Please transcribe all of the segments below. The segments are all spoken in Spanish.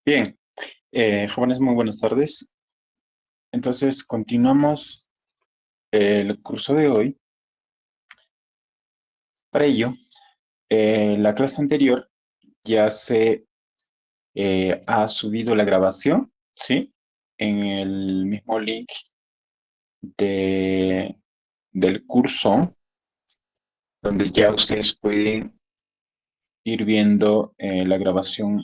Bien, jóvenes, muy buenas tardes. Entonces, continuamos el curso de hoy. Para ello, la clase anterior ya se ha subido la grabación, ¿sí? En el mismo link de, del curso, donde ya ustedes pueden ir viendo la grabación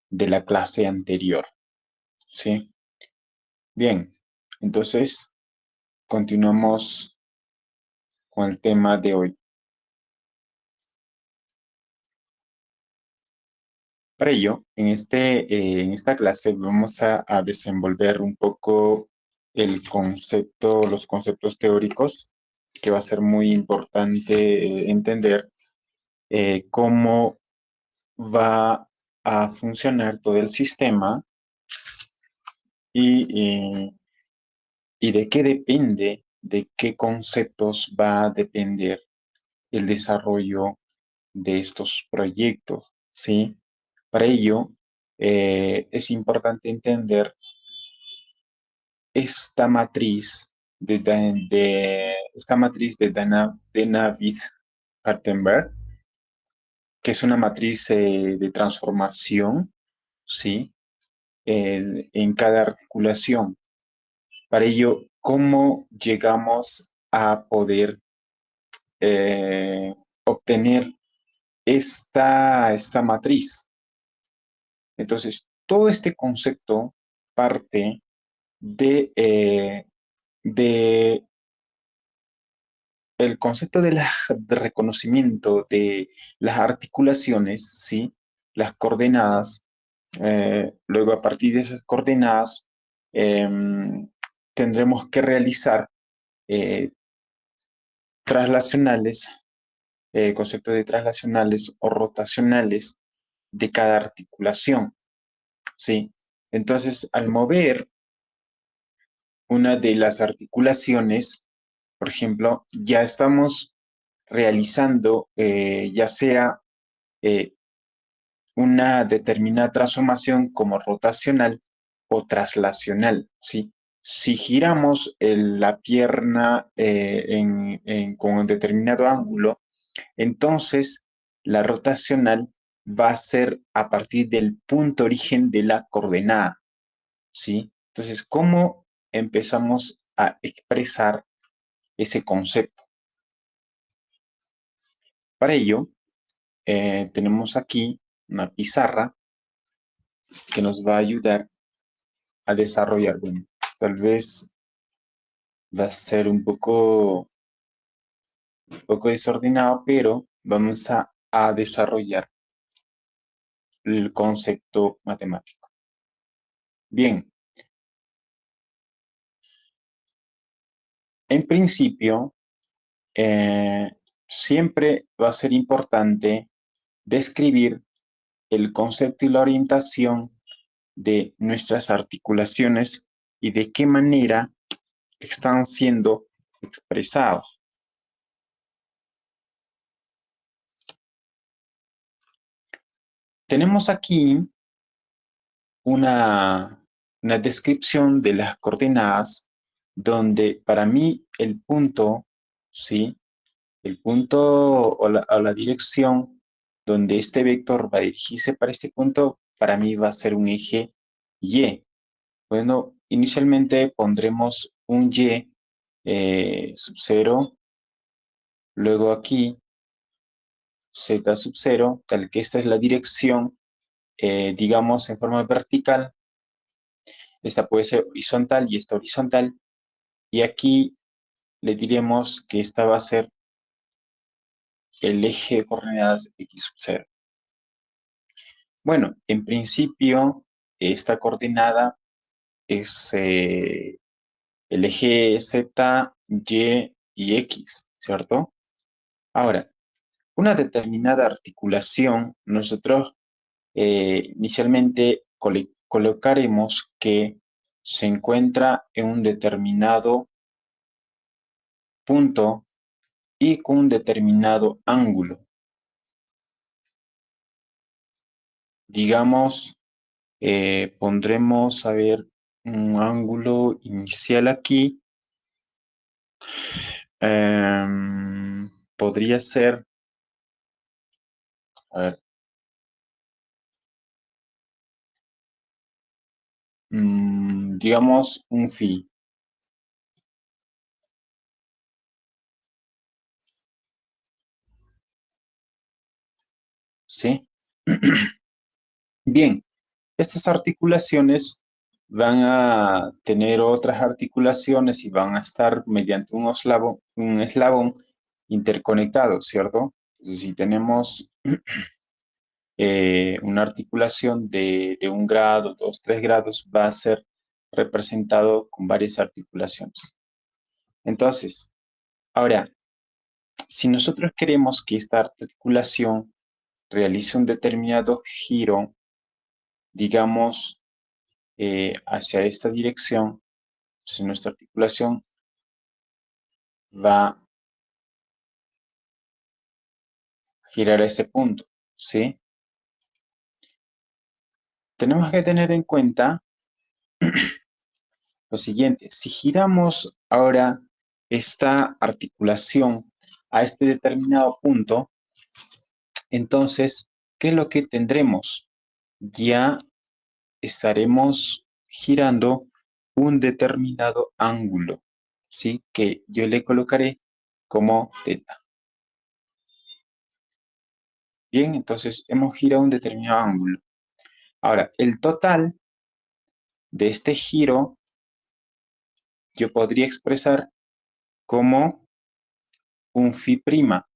de la clase anterior, ¿sí? Bien, entonces continuamos con el tema de hoy. Para ello, en esta clase vamos a desenvolver un poco los conceptos teóricos, que va a ser muy importante entender cómo va a funcionar todo el sistema y, y de qué depende, de qué conceptos va a depender el desarrollo de estos proyectos, ¿sí? Para ello, es importante entender esta matriz de Navith-Hartenberg, que es una matriz de transformación, ¿sí? En cada articulación. Para ello, ¿cómo llegamos a poder obtener esta matriz? Entonces, todo este concepto parte de el concepto de reconocimiento de las articulaciones, ¿sí? Las coordenadas, luego a partir de esas coordenadas tendremos que realizar eh, traslacionales, conceptos de traslacionales o rotacionales de cada articulación, ¿sí? Entonces, al mover una de las articulaciones, por ejemplo, ya estamos realizando ya sea eh, una determinada transformación como rotacional o traslacional, ¿sí? Si giramos la pierna con un determinado ángulo, entonces la rotacional va a ser a partir del punto origen de la coordenada, ¿sí? Entonces, ¿cómo empezamos a expresar ese concepto? Para ello, tenemos aquí una pizarra que nos va a ayudar a desarrollar. Bueno, tal vez va a ser un poco desordenado, pero vamos a desarrollar el concepto matemático. Bien, en principio, eh, siempre va a ser importante describir el concepto y la orientación de nuestras articulaciones y de qué manera están siendo expresados. Tenemos aquí una descripción de las coordenadas donde para mí el punto, ¿sí? El punto o la dirección donde este vector va a dirigirse para este punto, para mí va a ser un eje Y. Bueno, inicialmente pondremos un Y sub 0, luego aquí Z sub 0, tal que esta es la dirección, digamos, en forma vertical. Esta puede ser horizontal y esta horizontal. Y aquí le diremos que esta va a ser el eje de coordenadas x sub 0. Bueno, en principio, esta coordenada es el eje z, y x, ¿cierto? Ahora, una determinada articulación, nosotros inicialmente colocaremos que se encuentra en un determinado punto y con un determinado ángulo. digamos, pondremos, a ver, un ángulo inicial aquí. Podría ser, a ver, digamos un phi, ¿sí? Bien, estas articulaciones van a tener otras articulaciones y van a estar mediante un eslabón interconectado, ¿cierto? Entonces, si tenemos una articulación de 1 grado, 2, 3 grados, va a ser representado con varias articulaciones. Entonces, ahora, si nosotros queremos que esta articulación realice un determinado giro, digamos, hacia esta dirección, entonces nuestra articulación va a girar a ese punto, ¿sí? Tenemos que tener en cuenta lo siguiente: si giramos ahora esta articulación a este determinado punto, entonces, ¿qué es lo que tendremos? Ya estaremos girando un determinado ángulo, ¿sí? Que yo le colocaré como teta. Bien, entonces hemos girado un determinado ángulo. Ahora, el total de este giro yo podría expresar como un phi prima.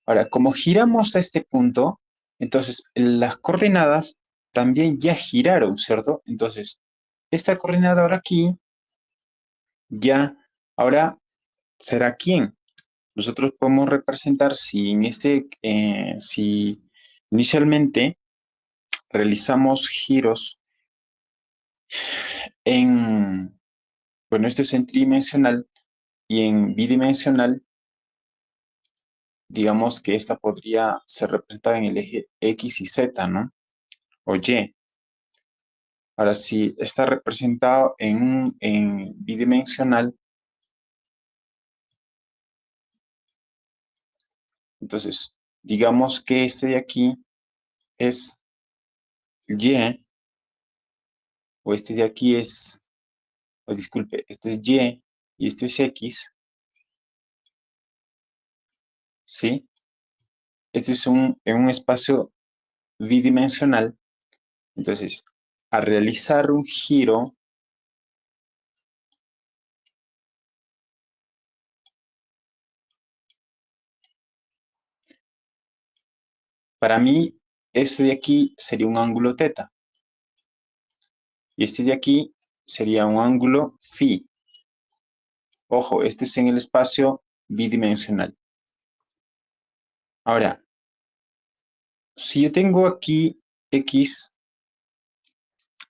Ahora, como giramos a este punto, entonces las coordenadas también ya giraron, ¿cierto? Entonces, esta coordenada ahora aquí, ya, ahora será ¿quién? Nosotros podemos representar si inicialmente realizamos giros en, bueno, este es en tridimensional y en bidimensional, digamos que esta podría ser representada en el eje X y Z, ¿no? O Y. Ahora, si está representado en bidimensional, entonces digamos que este de aquí es Y, o este de aquí es, o disculpe, este es y este es X, ¿sí? Este es en un espacio bidimensional. Entonces, al realizar un giro, para mí, este de aquí sería un ángulo teta. Y este de aquí sería un ángulo phi. Ojo, este es en el espacio bidimensional. Ahora, si yo tengo aquí X,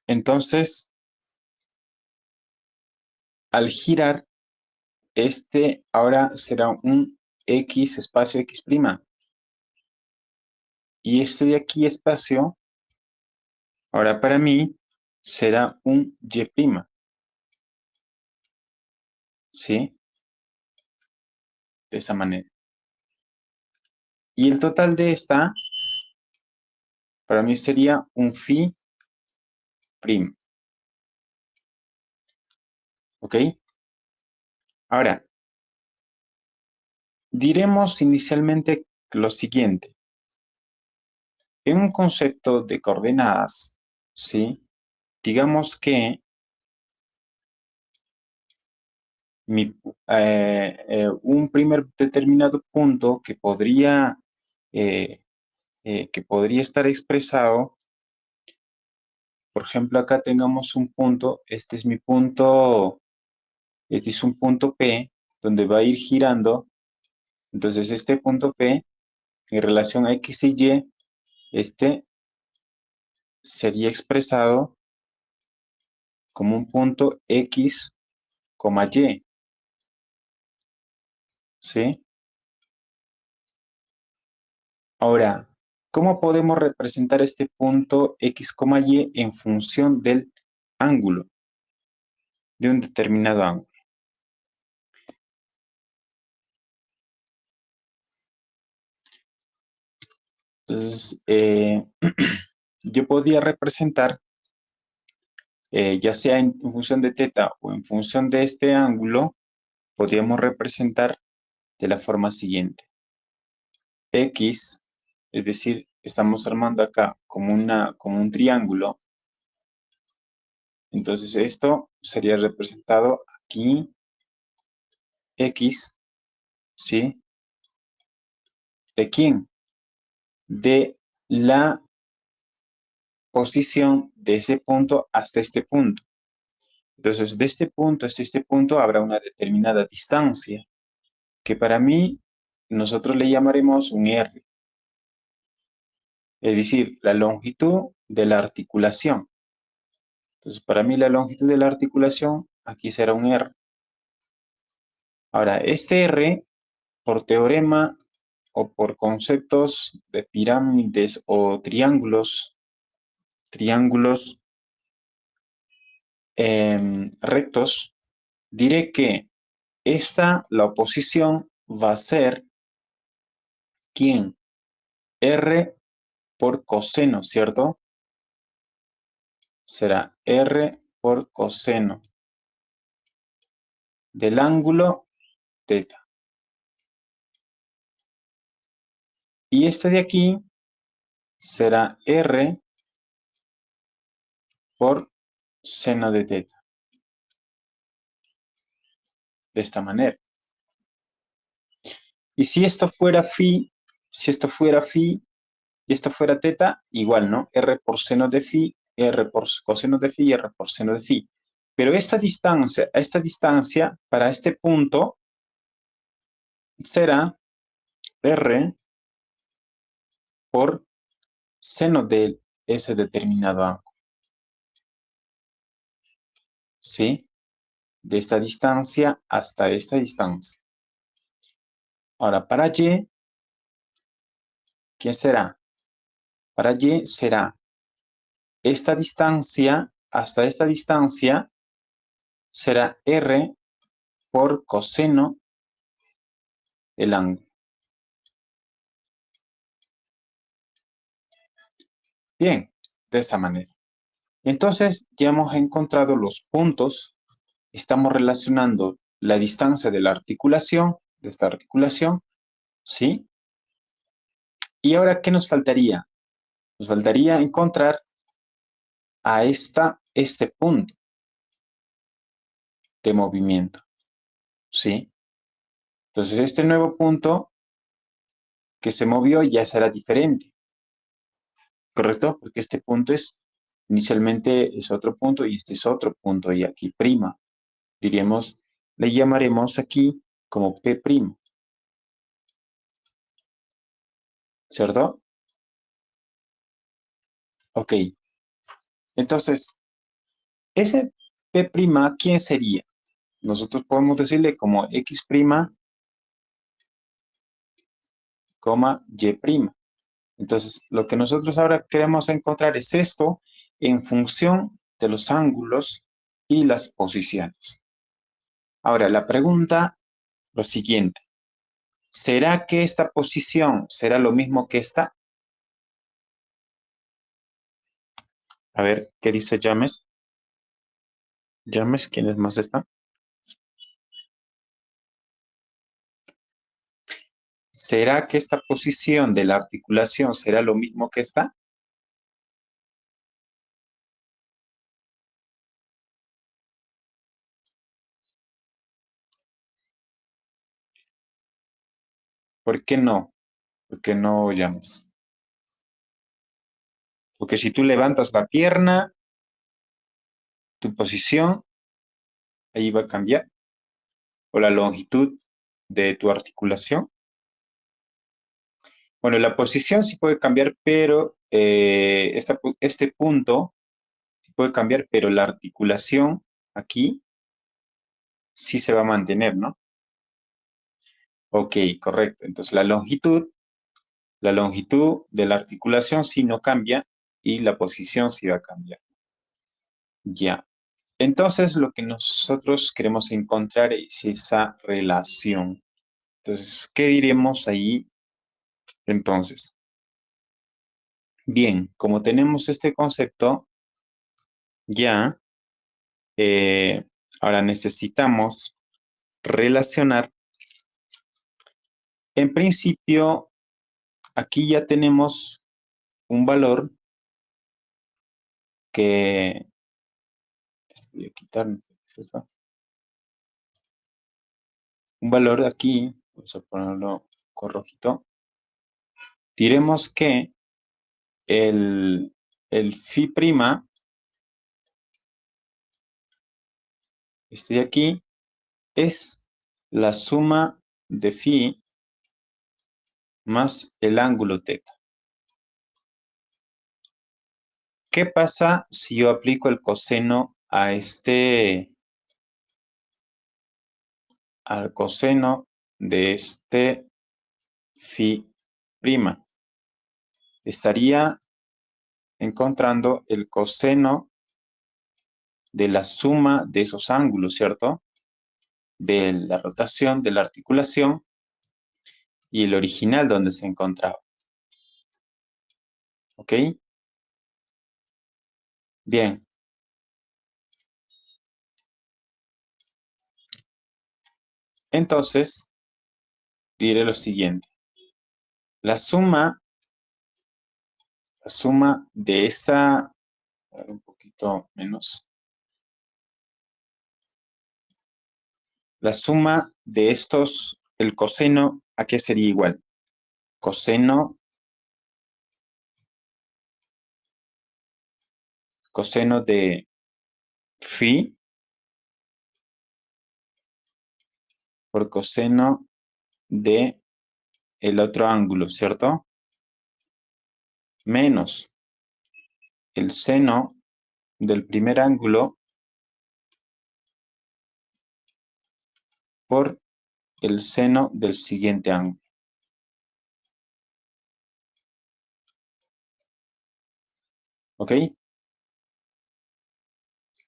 entonces al girar, este ahora será un X espacio X'. Y este de aquí espacio, ahora para mí, será un Y'. ¿Sí? De esa manera. Y el total de esta, para mí sería un phi prim. ¿Ok? Ahora, diremos inicialmente lo siguiente. En un concepto de coordenadas, ¿sí? Digamos que un primer determinado punto eh, que podría estar expresado, por ejemplo, acá tengamos un punto, este es un punto P, donde va a ir girando. Entonces, este punto P, en relación a X y Y, este sería expresado como un punto X, Y, ¿sí? Ahora, ¿Cómo podemos representar este punto X, Y en función del ángulo, de un determinado ángulo? Entonces, yo podría representar, ya sea en función de teta o en función de este ángulo, podríamos representar de la forma siguiente. X, es decir, estamos armando acá como un triángulo. Entonces esto sería representado aquí, X, ¿sí? ¿De quién? De la posición de ese punto hasta este punto. Entonces, de este punto hasta este punto habrá una determinada distancia, que para mí nosotros le llamaremos un R, es decir, la longitud de la articulación. Entonces, para mí la longitud de la articulación aquí será un R. Ahora, este R, por teorema o por conceptos de pirámides o triángulos rectos, diré que la oposición va a ser, ¿quién? R por coseno, ¿cierto? Será R por coseno del ángulo teta. Y este de aquí será R por seno de teta. De esta manera. Y si esto fuera phi, y esto fuera teta, igual, ¿no? R por seno de phi, R por coseno de phi, R por seno de phi. Pero esta distancia, para este punto, será R por seno de ese determinado ángulo. ¿Sí? De esta distancia hasta esta distancia. Ahora, para Y, ¿qué será? Para Y será esta distancia hasta esta distancia será R por coseno del ángulo. Bien, de esa manera. Entonces, ya hemos encontrado los puntos. Estamos relacionando la distancia de la articulación, de esta articulación, ¿sí? Y ahora, ¿qué nos faltaría? Nos faltaría encontrar a este punto de movimiento, ¿sí? Entonces, este nuevo punto que se movió ya será diferente, ¿correcto? Porque este punto inicialmente es otro punto y este es otro punto y aquí prima. Diríamos, le llamaremos aquí como P', ¿cierto? Ok, entonces, ese P', ¿quién sería? Nosotros podemos decirle como X', Y'. Entonces, lo que nosotros ahora queremos encontrar es esto en función de los ángulos y las posiciones. Ahora, la pregunta, lo siguiente. ¿Será que esta posición será lo mismo que esta? A ver, ¿qué dice James? James, ¿quién es más esta? ¿Será que esta posición de la articulación será lo mismo que esta? ¿Por qué no? ¿Por qué no, James? Porque si tú levantas la pierna, tu posición ahí va a cambiar, o la longitud de tu articulación. Bueno, la posición sí puede cambiar, pero este punto sí puede cambiar, pero la articulación aquí sí se va a mantener, ¿no? Ok, correcto. Entonces la longitud La longitud de la articulación sí no cambia y la posición sí va a cambiar. Ya. Entonces, lo que nosotros queremos encontrar es esa relación. Entonces, ¿qué diremos ahí? Entonces, bien, como tenemos este concepto, ya, ahora necesitamos relacionar. En principio, aquí ya tenemos un valor que, voy a quitar, ¿esto? Un valor aquí, vamos a ponerlo con rojito. Diremos que el phi prima, este de aquí, es la suma de phi más el ángulo teta. ¿Qué pasa si yo aplico el coseno a al coseno de este phi prima? Estaría encontrando el coseno de la suma de esos ángulos, ¿cierto? De la rotación de la articulación y el original donde se encontraba. ¿Ok? Bien. Entonces, diré lo siguiente. La suma de esta, un poquito menos. La suma de estos, el coseno, ¿a qué sería igual? Coseno de phi por coseno de el otro ángulo, ¿cierto? Menos el seno del primer ángulo por el seno del siguiente ángulo. ¿Ok?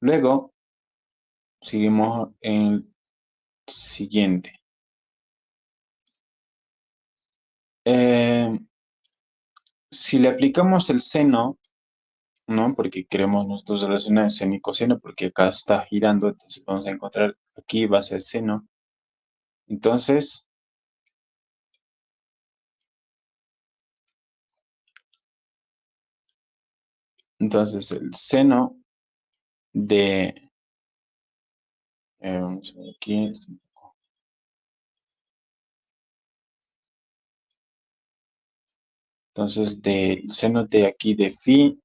Luego, seguimos en el siguiente. Si le aplicamos el seno, ¿no? Porque queremos nosotros relacionar el seno y coseno, porque acá está girando, entonces vamos a encontrar aquí va a ser seno. Entonces, el seno de, vamos a ver aquí, entonces del seno de aquí de phi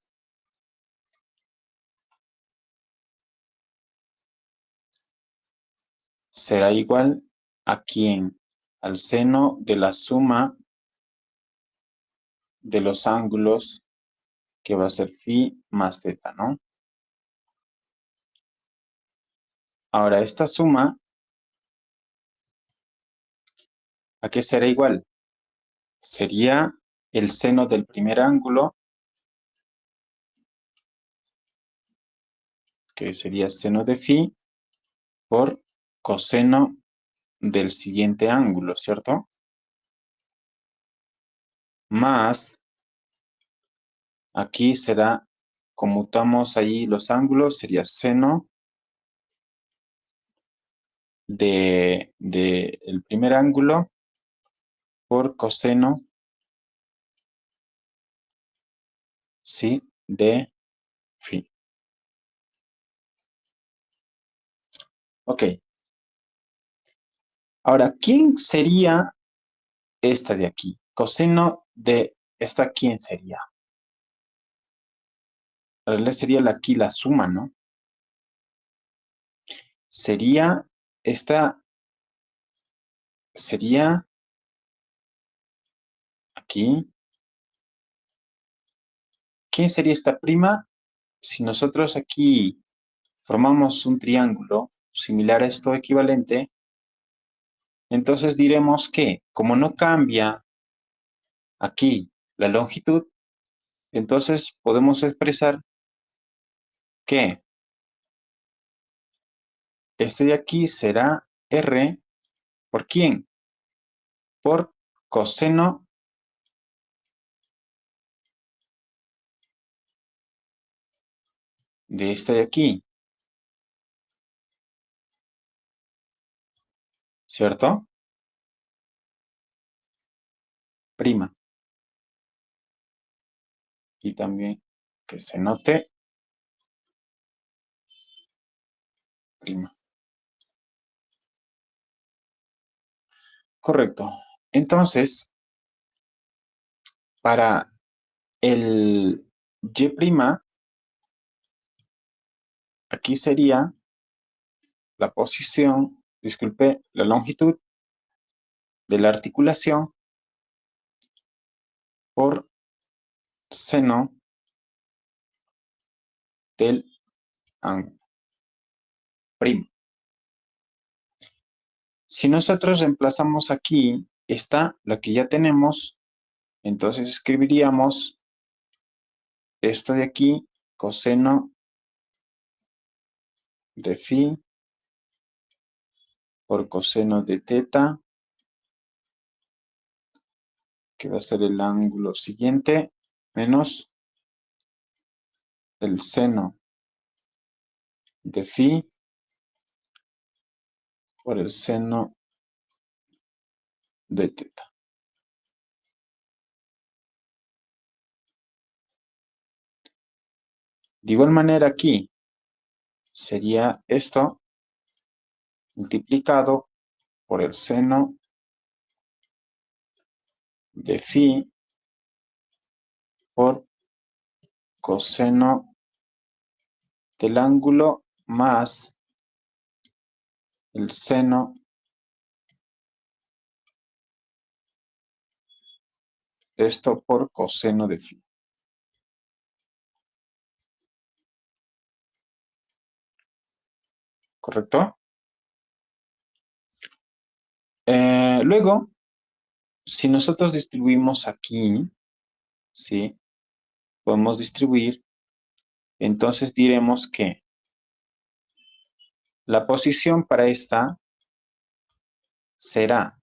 será igual a quién, al seno de la suma de los ángulos que va a ser phi más teta, ¿no? Ahora, esta suma, ¿a qué será igual? Sería el seno del primer ángulo, que sería seno de phi, por coseno del siguiente ángulo, ¿cierto? Más, aquí será, conmutamos ahí los ángulos, sería seno de el primer ángulo por coseno, ¿sí? De phi. Ok. Ahora, ¿quién sería esta de aquí? Coseno de esta, ¿quién sería? En realidad sería aquí la suma, ¿no? Sería esta, sería aquí. ¿Quién sería esta prima? Si nosotros aquí formamos un triángulo similar a esto equivalente, entonces diremos que como no cambia aquí la longitud, entonces podemos expresar que este de aquí será R, ¿por quién? Por coseno de este de aquí, ¿cierto? Prima. Y también que se note prima. Correcto. Entonces, para el Y', aquí sería la posición, disculpe, la longitud de la articulación por seno del ángulo primo. Si nosotros reemplazamos aquí esta, la que ya tenemos, entonces escribiríamos esto de aquí, coseno de phi por coseno de teta, que va a ser el ángulo siguiente, menos el seno de phi por el seno de teta. De igual manera aquí sería esto multiplicado por el seno de phi por coseno del ángulo más el seno esto por coseno de phi. ¿Correcto? Luego, si nosotros distribuimos aquí, ¿sí? Podemos distribuir, entonces diremos que la posición para esta será,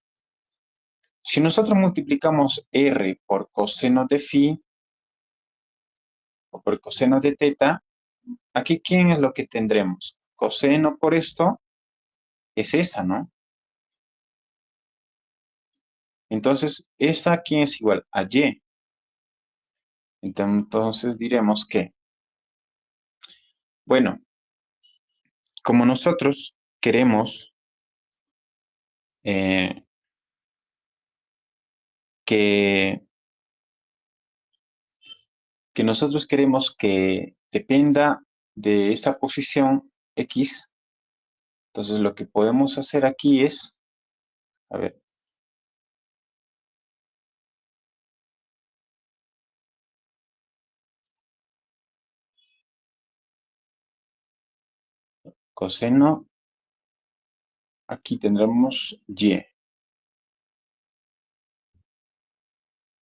si nosotros multiplicamos R por coseno de phi o por coseno de teta, aquí ¿quién es lo que tendremos? Coseno por esto es esta, ¿no? Entonces, esta aquí es igual a Y. Entonces diremos que, bueno, como nosotros queremos eh, que, que nosotros queremos que dependa de esa posición X, entonces lo que podemos hacer aquí es, a ver, coseno, aquí tendremos Y.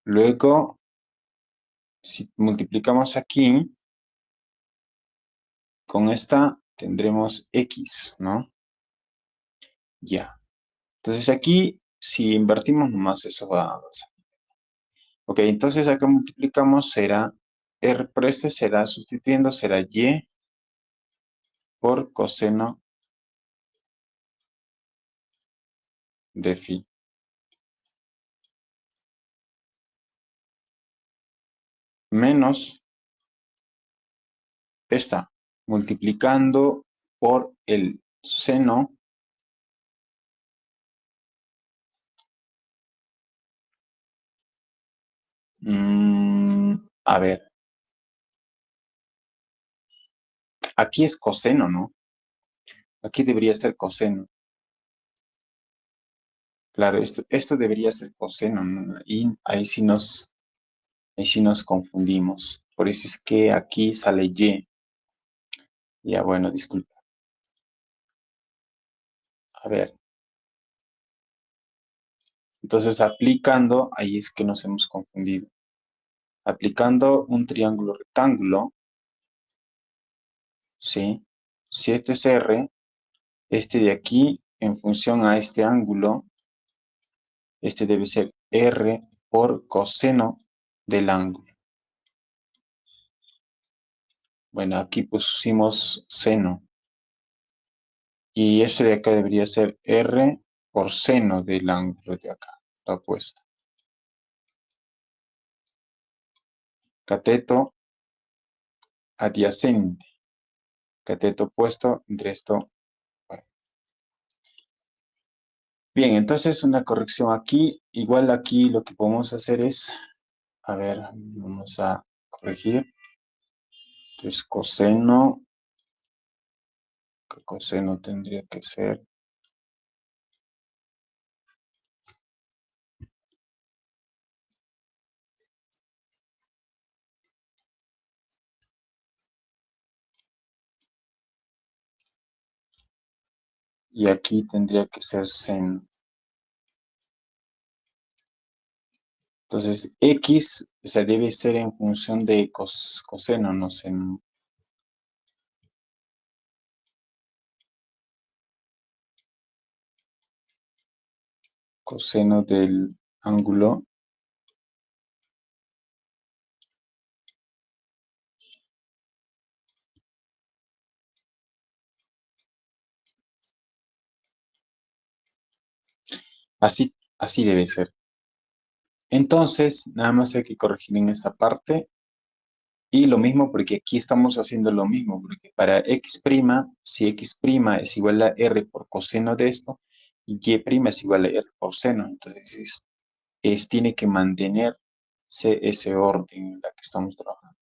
Luego, si multiplicamos aquí, con esta tendremos X, ¿no? Ya. Entonces aquí, si invertimos nomás eso va a ser. Ok, entonces acá multiplicamos, será R por este, será sustituyendo, será Y por coseno de phi. Menos esta, multiplicando por el seno a ver, aquí es coseno, ¿no? Aquí debería ser coseno. Claro, esto debería ser coseno, ¿no? Y ahí sí nos confundimos. Por eso es que aquí sale Y. Ya, bueno, disculpa. A ver, Entonces, aplicando, ahí es que nos hemos confundido. Aplicando un triángulo rectángulo, ¿sí? Si este es R, este de aquí, en función a este ángulo, este debe ser R por coseno del ángulo. Bueno, aquí pusimos seno. Y este de acá debería ser R por seno del ángulo de acá, la opuesta. Cateto adyacente. Cateto opuesto entre esto. Bueno. Bien, entonces una corrección aquí. Igual aquí lo que podemos hacer es, a ver, vamos a corregir. Entonces coseno tendría que ser. Y aquí tendría que ser seno. Entonces, X, o sea, debe ser en función de coseno, no seno. Coseno del ángulo. Así debe ser. Entonces, nada más hay que corregir en esta parte. Y lo mismo porque aquí estamos haciendo lo mismo, porque para x', si x' es igual a r por coseno de esto, y y' es igual a r por seno, entonces tiene que mantenerse ese orden en la que estamos trabajando.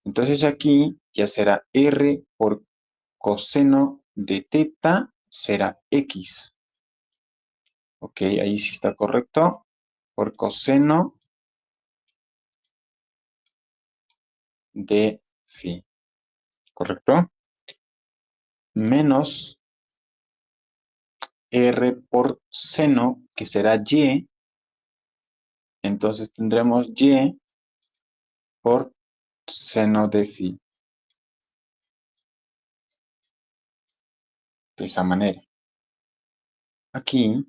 Entonces aquí ya será r por coseno de teta será x. Ok, ahí sí está correcto. Por coseno de phi. ¿Correcto? Menos r por seno, que será y. Entonces tendremos y por seno de phi. De esa manera. Aquí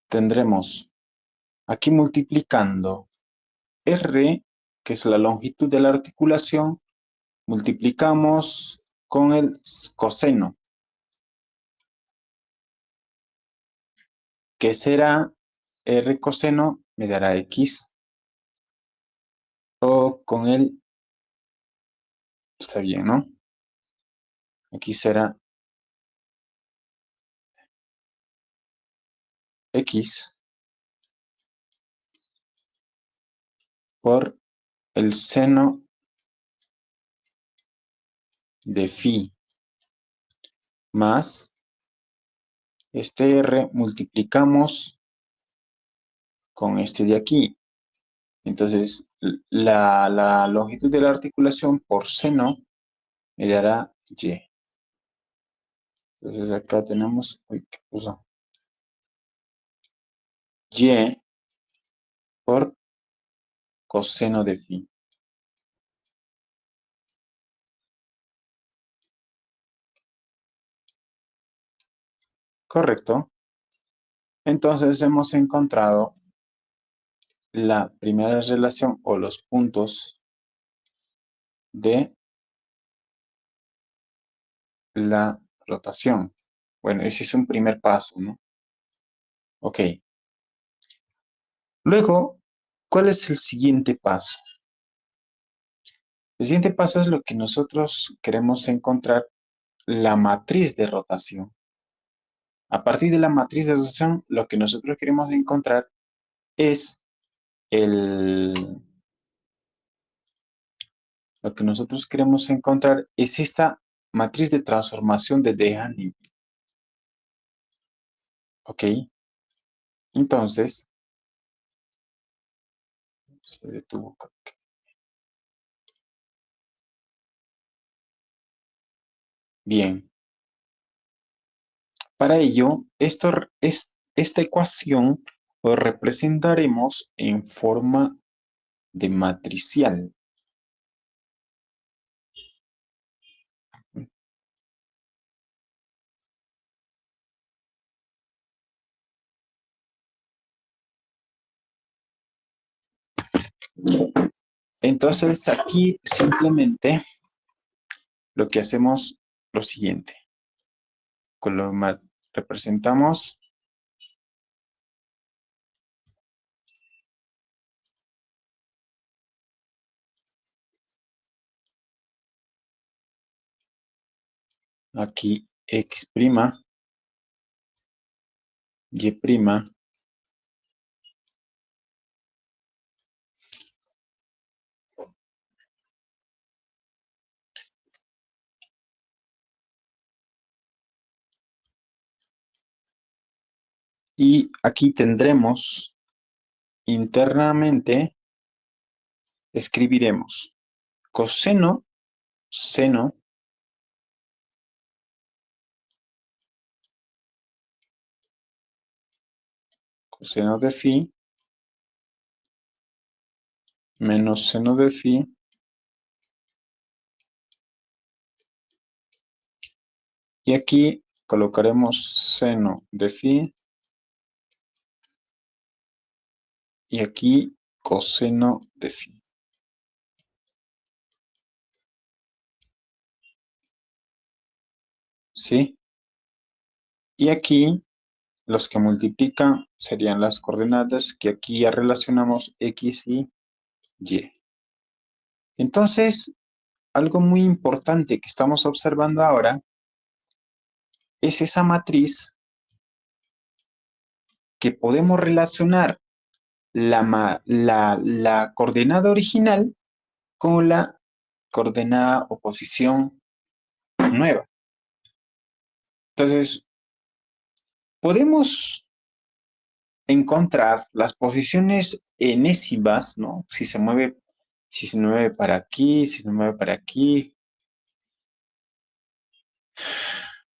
tendremos, aquí multiplicando r, que es la longitud de la articulación, multiplicamos con el coseno, que será r coseno me dará x, o con el, está bien, ¿no? Aquí será x por el seno de phi más este r multiplicamos con este de aquí. Entonces, la longitud de la articulación por seno me dará y. Entonces, acá tenemos, uy, ¿qué puso? Y por coseno de phi. Correcto. Entonces, hemos encontrado la primera relación o los puntos de la rotación. Bueno, ese es un primer paso, ¿no? Ok. Luego, ¿cuál es el siguiente paso? El siguiente paso es lo que nosotros queremos encontrar, la matriz de rotación. A partir de la matriz de rotación, lo que nosotros queremos encontrar es lo que nosotros queremos encontrar es esta matriz de transformación de De Haenel. ¿Ok? Entonces, se detuvo. Bien. Para ello, esta ecuación lo representaremos en forma de matricial. Entonces, aquí simplemente lo que hacemos lo siguiente. Representamos aquí x', y', y aquí tendremos internamente, escribiremos coseno, seno, coseno de phi, menos seno de phi, y aquí colocaremos seno de phi, y aquí coseno de phi. ¿Sí? Y aquí los que multiplican serían las coordenadas que aquí ya relacionamos x y y. Entonces, algo muy importante que estamos observando ahora es esa matriz que podemos relacionar la coordenada original con la coordenada o posición nueva. Entonces, podemos encontrar las posiciones enésivas, ¿no? Si se mueve para aquí, si se mueve para aquí.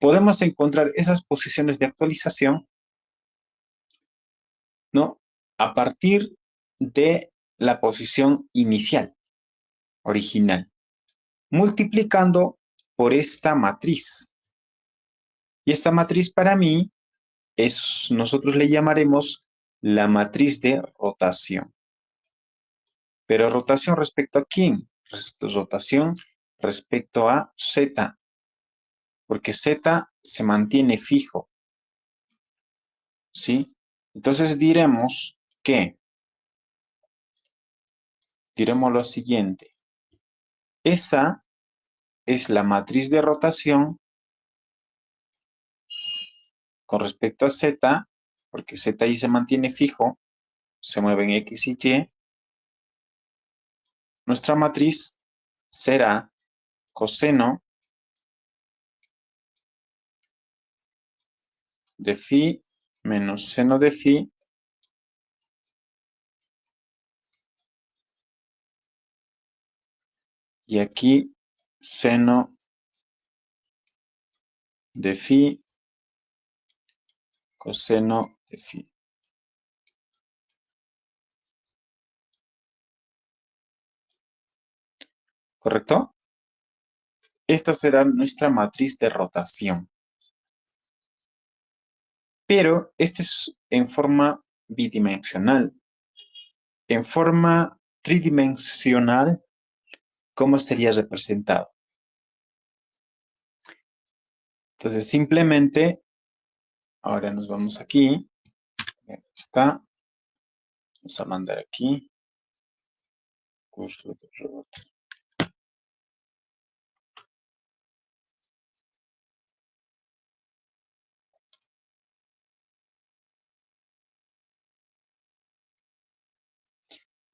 Podemos encontrar esas posiciones de actualización, ¿no? A partir de la posición inicial, original, multiplicando por esta matriz. Y esta matriz para mí nosotros le llamaremos la matriz de rotación. Pero rotación respecto a quién? Rotación respecto a Z, porque Z se mantiene fijo, ¿sí? Entonces diremos lo siguiente. Esa es la matriz de rotación con respecto a Z, porque Z ahí se mantiene fijo, se mueven X y Y. Nuestra matriz será coseno de phi menos seno de phi y aquí seno de phi, coseno de phi. ¿Correcto? Esta será nuestra matriz de rotación. Pero este es en forma bidimensional. En forma tridimensional, ¿cómo sería representado? Entonces, simplemente, ahora nos vamos aquí. Está. Vamos a mandar aquí. Curso de robots.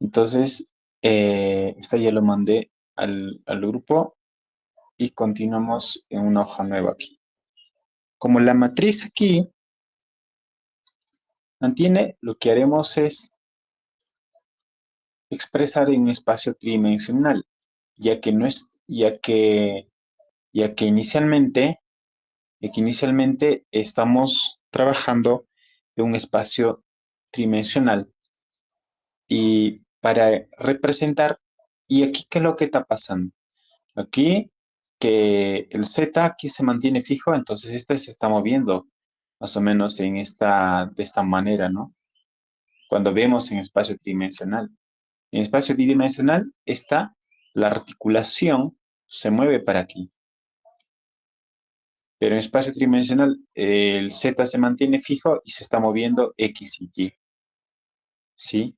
Entonces, esto ya lo mandé al grupo y continuamos en una hoja nueva aquí. Como la matriz aquí mantiene, lo que haremos es expresar en un espacio tridimensional, ya que no es, ya que inicialmente estamos trabajando en un espacio tridimensional y para representar, y aquí qué es lo que está pasando. Aquí que el Z aquí se mantiene fijo, entonces este se está moviendo más o menos de esta manera, ¿no? Cuando vemos en espacio tridimensional. En espacio bidimensional está la articulación, se mueve para aquí. Pero en espacio tridimensional el Z se mantiene fijo y se está moviendo X y Y. ¿Sí?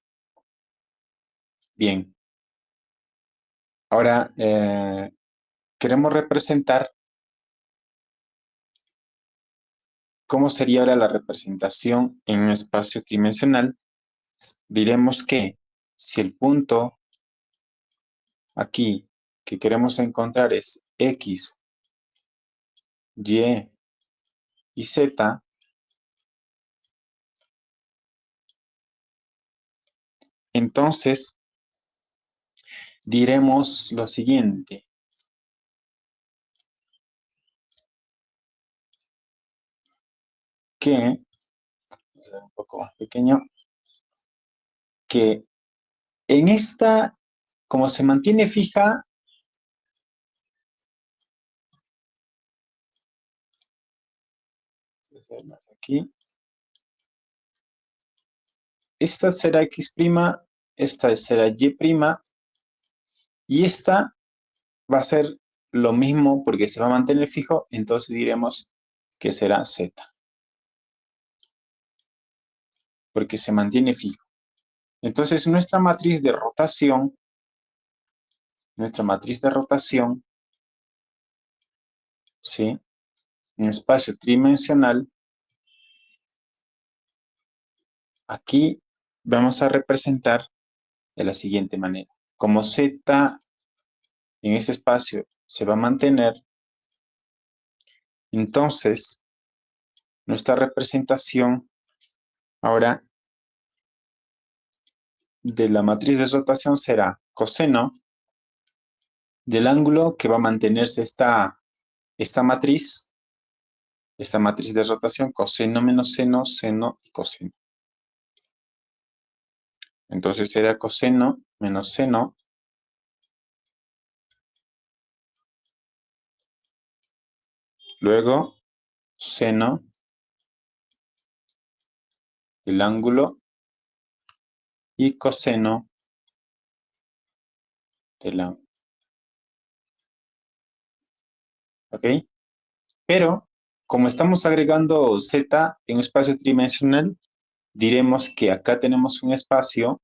Bien. Ahora queremos representar cómo sería ahora la representación en un espacio tridimensional. Diremos que si el punto aquí que queremos encontrar es X, Y y Z, entonces diremos lo siguiente, que, un poco más pequeño, que en esta, como se mantiene fija, aquí, esta será X', esta será Y', y esta va a ser lo mismo porque se va a mantener fijo, entonces diremos que será Z, porque se mantiene fijo. Entonces nuestra matriz de rotación, ¿sí? En espacio tridimensional, aquí vamos a representar de la siguiente manera. Como Z en ese espacio se va a mantener, entonces nuestra representación ahora de la matriz de rotación será coseno del ángulo que va a mantenerse esta matriz de rotación, coseno menos seno, seno y coseno. Entonces será coseno menos seno luego seno del ángulo y coseno del ángulo. ¿Ok? Pero como estamos agregando Z en un espacio tridimensional, diremos que acá tenemos un espacio,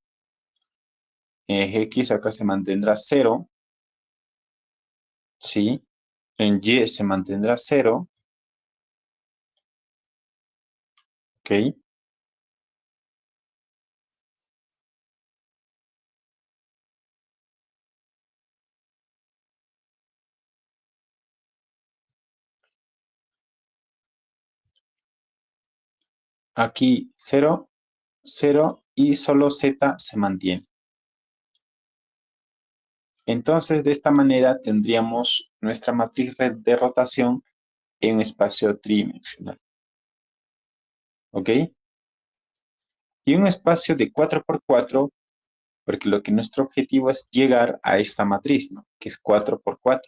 en eje X acá se mantendrá 0, ¿sí? En Y se mantendrá 0, ¿ok? Aquí 0, 0 y solo Z se mantiene. Entonces, de esta manera tendríamos nuestra matriz de rotación en un espacio tridimensional. ¿Ok? Y un espacio de 4×4, porque lo que nuestro objetivo es llegar a esta matriz, ¿no? Que es 4×4,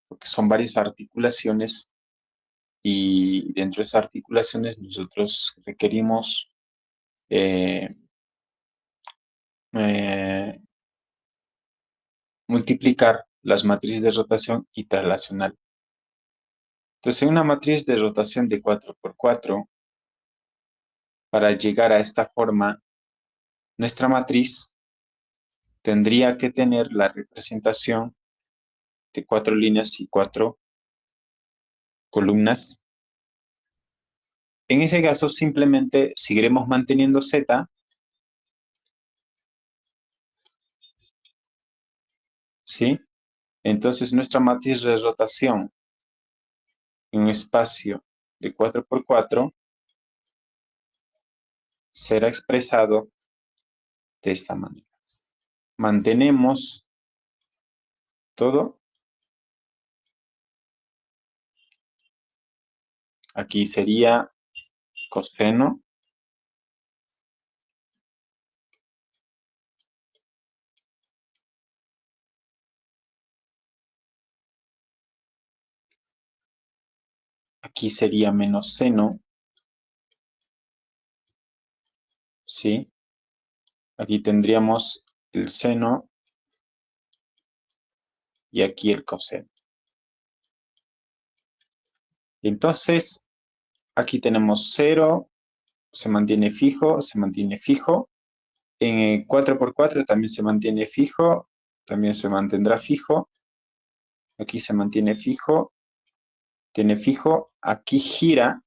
porque son varias articulaciones y dentro de esas articulaciones nosotros requerimos eh, eh, multiplicar las matrices de rotación y traslacional. Entonces, en una matriz de rotación de 4×4, para llegar a esta forma, nuestra matriz tendría que tener la representación de 4 líneas y 4 columnas. En ese caso, simplemente seguiremos manteniendo Z, ¿sí? Entonces, nuestra matriz de rotación en un espacio de 4×4 será expresado de esta manera. Mantenemos todo. Aquí sería coseno. Aquí sería menos seno. ¿Sí? Aquí tendríamos el seno y aquí el coseno. Entonces, aquí tenemos 0, se mantiene fijo, se mantiene fijo. En el 4 por 4 también se mantiene fijo, también se mantendrá fijo. Aquí se mantiene fijo, tiene fijo. Aquí gira.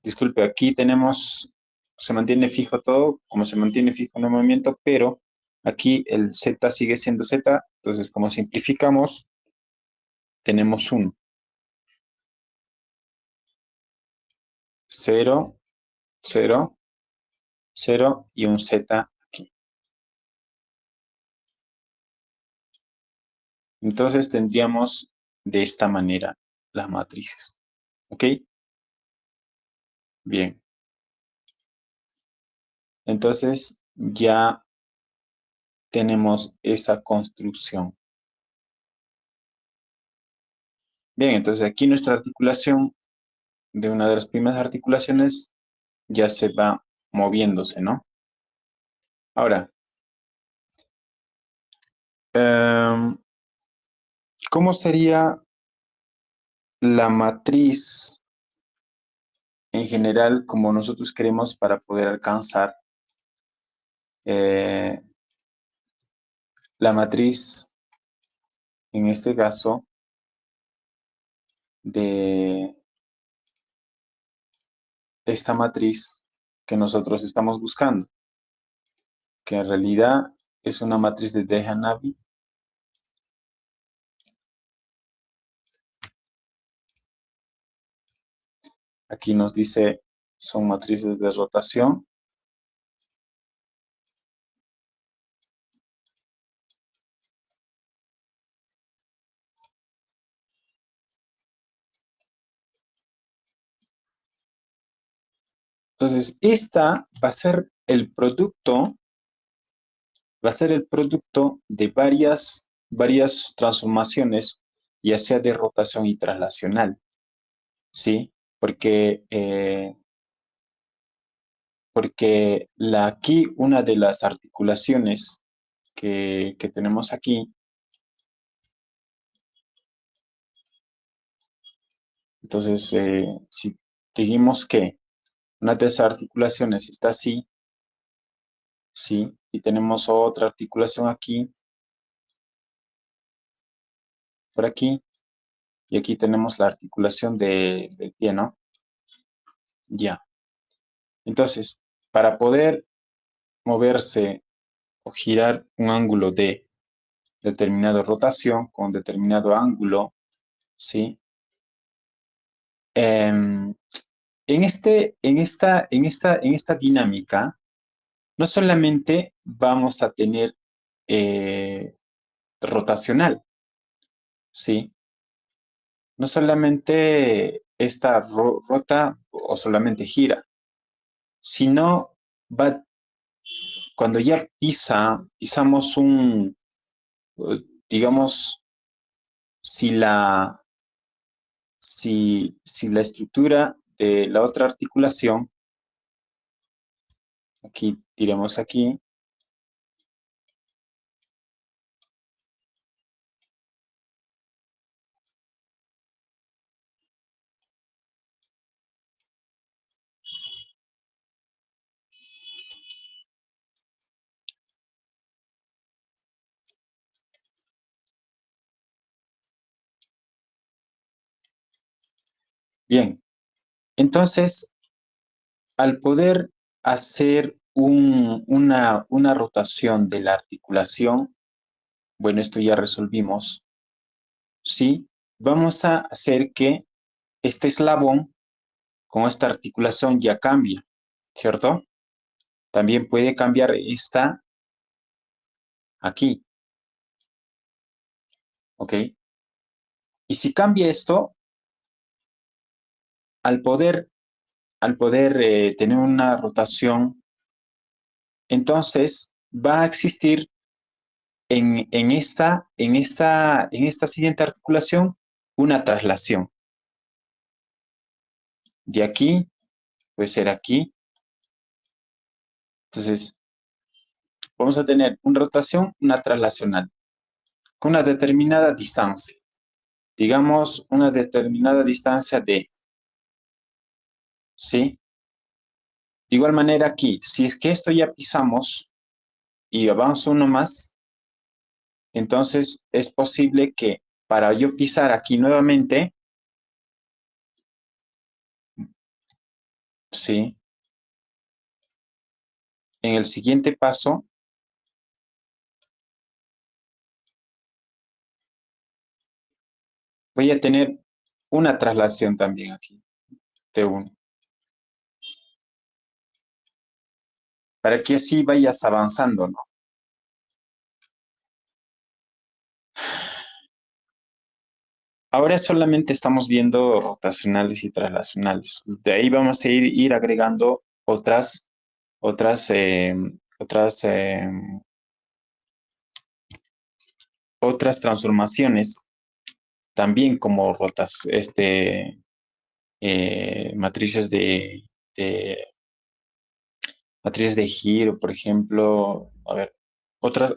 Disculpe, aquí tenemos, se mantiene fijo todo, como se mantiene fijo en el movimiento, pero aquí el Z sigue siendo Z. Entonces, como simplificamos, tenemos 1. 0, 0, 0 y un Z aquí. Entonces tendríamos de esta manera las matrices. ¿Ok? Bien. Entonces ya tenemos esa construcción. Bien, entonces aquí nuestra articulación de una de las primeras articulaciones ya se va moviéndose, ¿no? Ahora, ¿cómo sería la matriz en general como nosotros queremos para poder alcanzar la matriz, en este caso, de esta matriz que nosotros estamos buscando, que en realidad es una matriz de Dehanabi. Aquí nos dice, son matrices de rotación. Entonces, esta va a ser el producto, de varias transformaciones, ya sea de rotación y traslacional, ¿sí? Porque aquí una de las articulaciones que tenemos aquí, entonces, si dijimos que una de esas articulaciones está así, ¿sí? Y tenemos otra articulación aquí, por aquí, y aquí tenemos la articulación del pie, ¿no? Ya. Entonces, para poder moverse o girar un ángulo de determinada rotación con determinado ángulo, ¿sí? En esta dinámica, no solamente vamos a tener rotacional, ¿sí? No solamente esta rota o solamente gira, sino va, cuando ya pisamos digamos, si la, si la estructura de la otra articulación, aquí tiremos aquí, bien, entonces al poder hacer una rotación de la articulación, bueno, esto ya resolvimos, ¿sí? Vamos a hacer que este eslabón con esta articulación ya cambie, ¿cierto? También puede cambiar esta aquí, ¿ok? Y si cambia esto, al poder, al poder tener una rotación, entonces va a existir en esta siguiente articulación una traslación. De aquí puede ser aquí. Entonces, vamos a tener una rotación, una traslacional, con una determinada distancia. Digamos, una determinada distancia de, ¿sí? De igual manera aquí, si es que esto ya pisamos y avanzo uno más, entonces es posible que para yo pisar aquí nuevamente, ¿sí? En el siguiente paso, voy a tener una traslación también aquí, T1, para que así vayas avanzando, ¿no? Ahora solamente estamos viendo rotacionales y traslacionales. De ahí vamos a ir agregando otras, eh, otras, eh, otras transformaciones, también como matrices de matrices de giro, por ejemplo, a ver, otras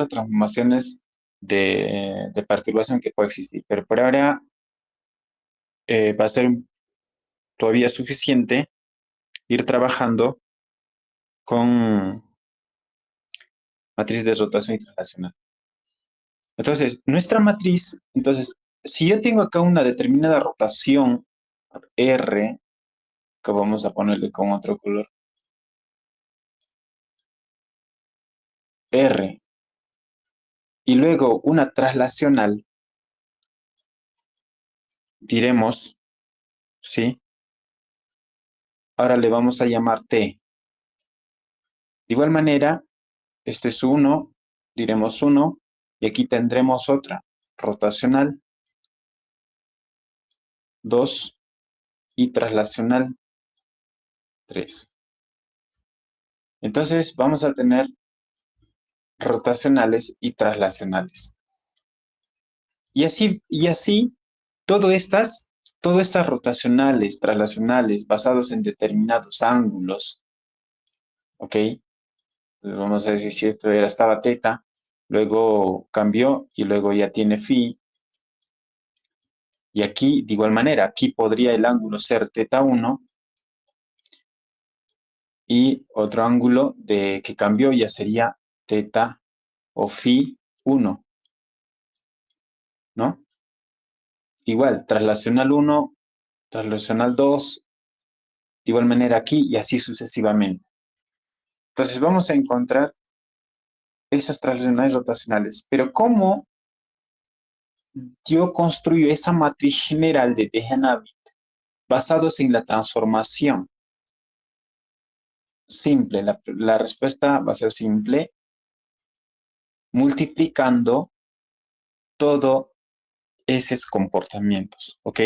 transformaciones de perturbación que puede existir. Pero por ahora va a ser todavía suficiente ir trabajando con matriz de rotación y traslacional. Entonces, nuestra matriz, entonces, si yo tengo acá una determinada rotación R, que vamos a ponerle con otro color, R, y luego una traslacional, diremos, ¿sí? Ahora le vamos a llamar T. De igual manera, este es 1, diremos 1, y aquí tendremos otra rotacional, 2, y traslacional, 3. Entonces vamos a tener rotacionales y traslacionales. Y así, todas estas rotacionales, traslacionales, basados en determinados ángulos, ¿ok? Pues vamos a decir si esto estaba teta, luego cambió y luego ya tiene phi. Y aquí, de igual manera, aquí podría el ángulo ser teta 1 y otro ángulo que cambió ya sería teta o phi 1, ¿no? Igual, traslacional 1, traslacional 2, de igual manera aquí y así sucesivamente. Entonces vamos a encontrar esas traslacionales rotacionales. Pero ¿cómo yo construyo esa matriz general de Degenavit basados en la transformación? Simple, la respuesta va a ser simple, multiplicando todos esos comportamientos, ¿ok?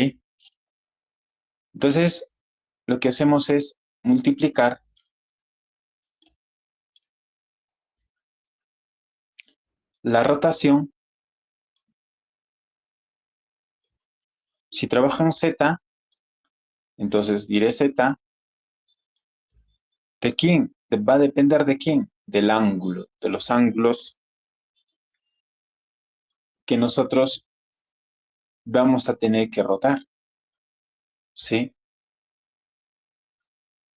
Entonces, lo que hacemos es multiplicar la rotación. Si trabajo en Z, entonces diré Z, ¿de quién? ¿Va a depender de quién? Del ángulo, de los ángulos que nosotros vamos a tener que rotar, ¿sí?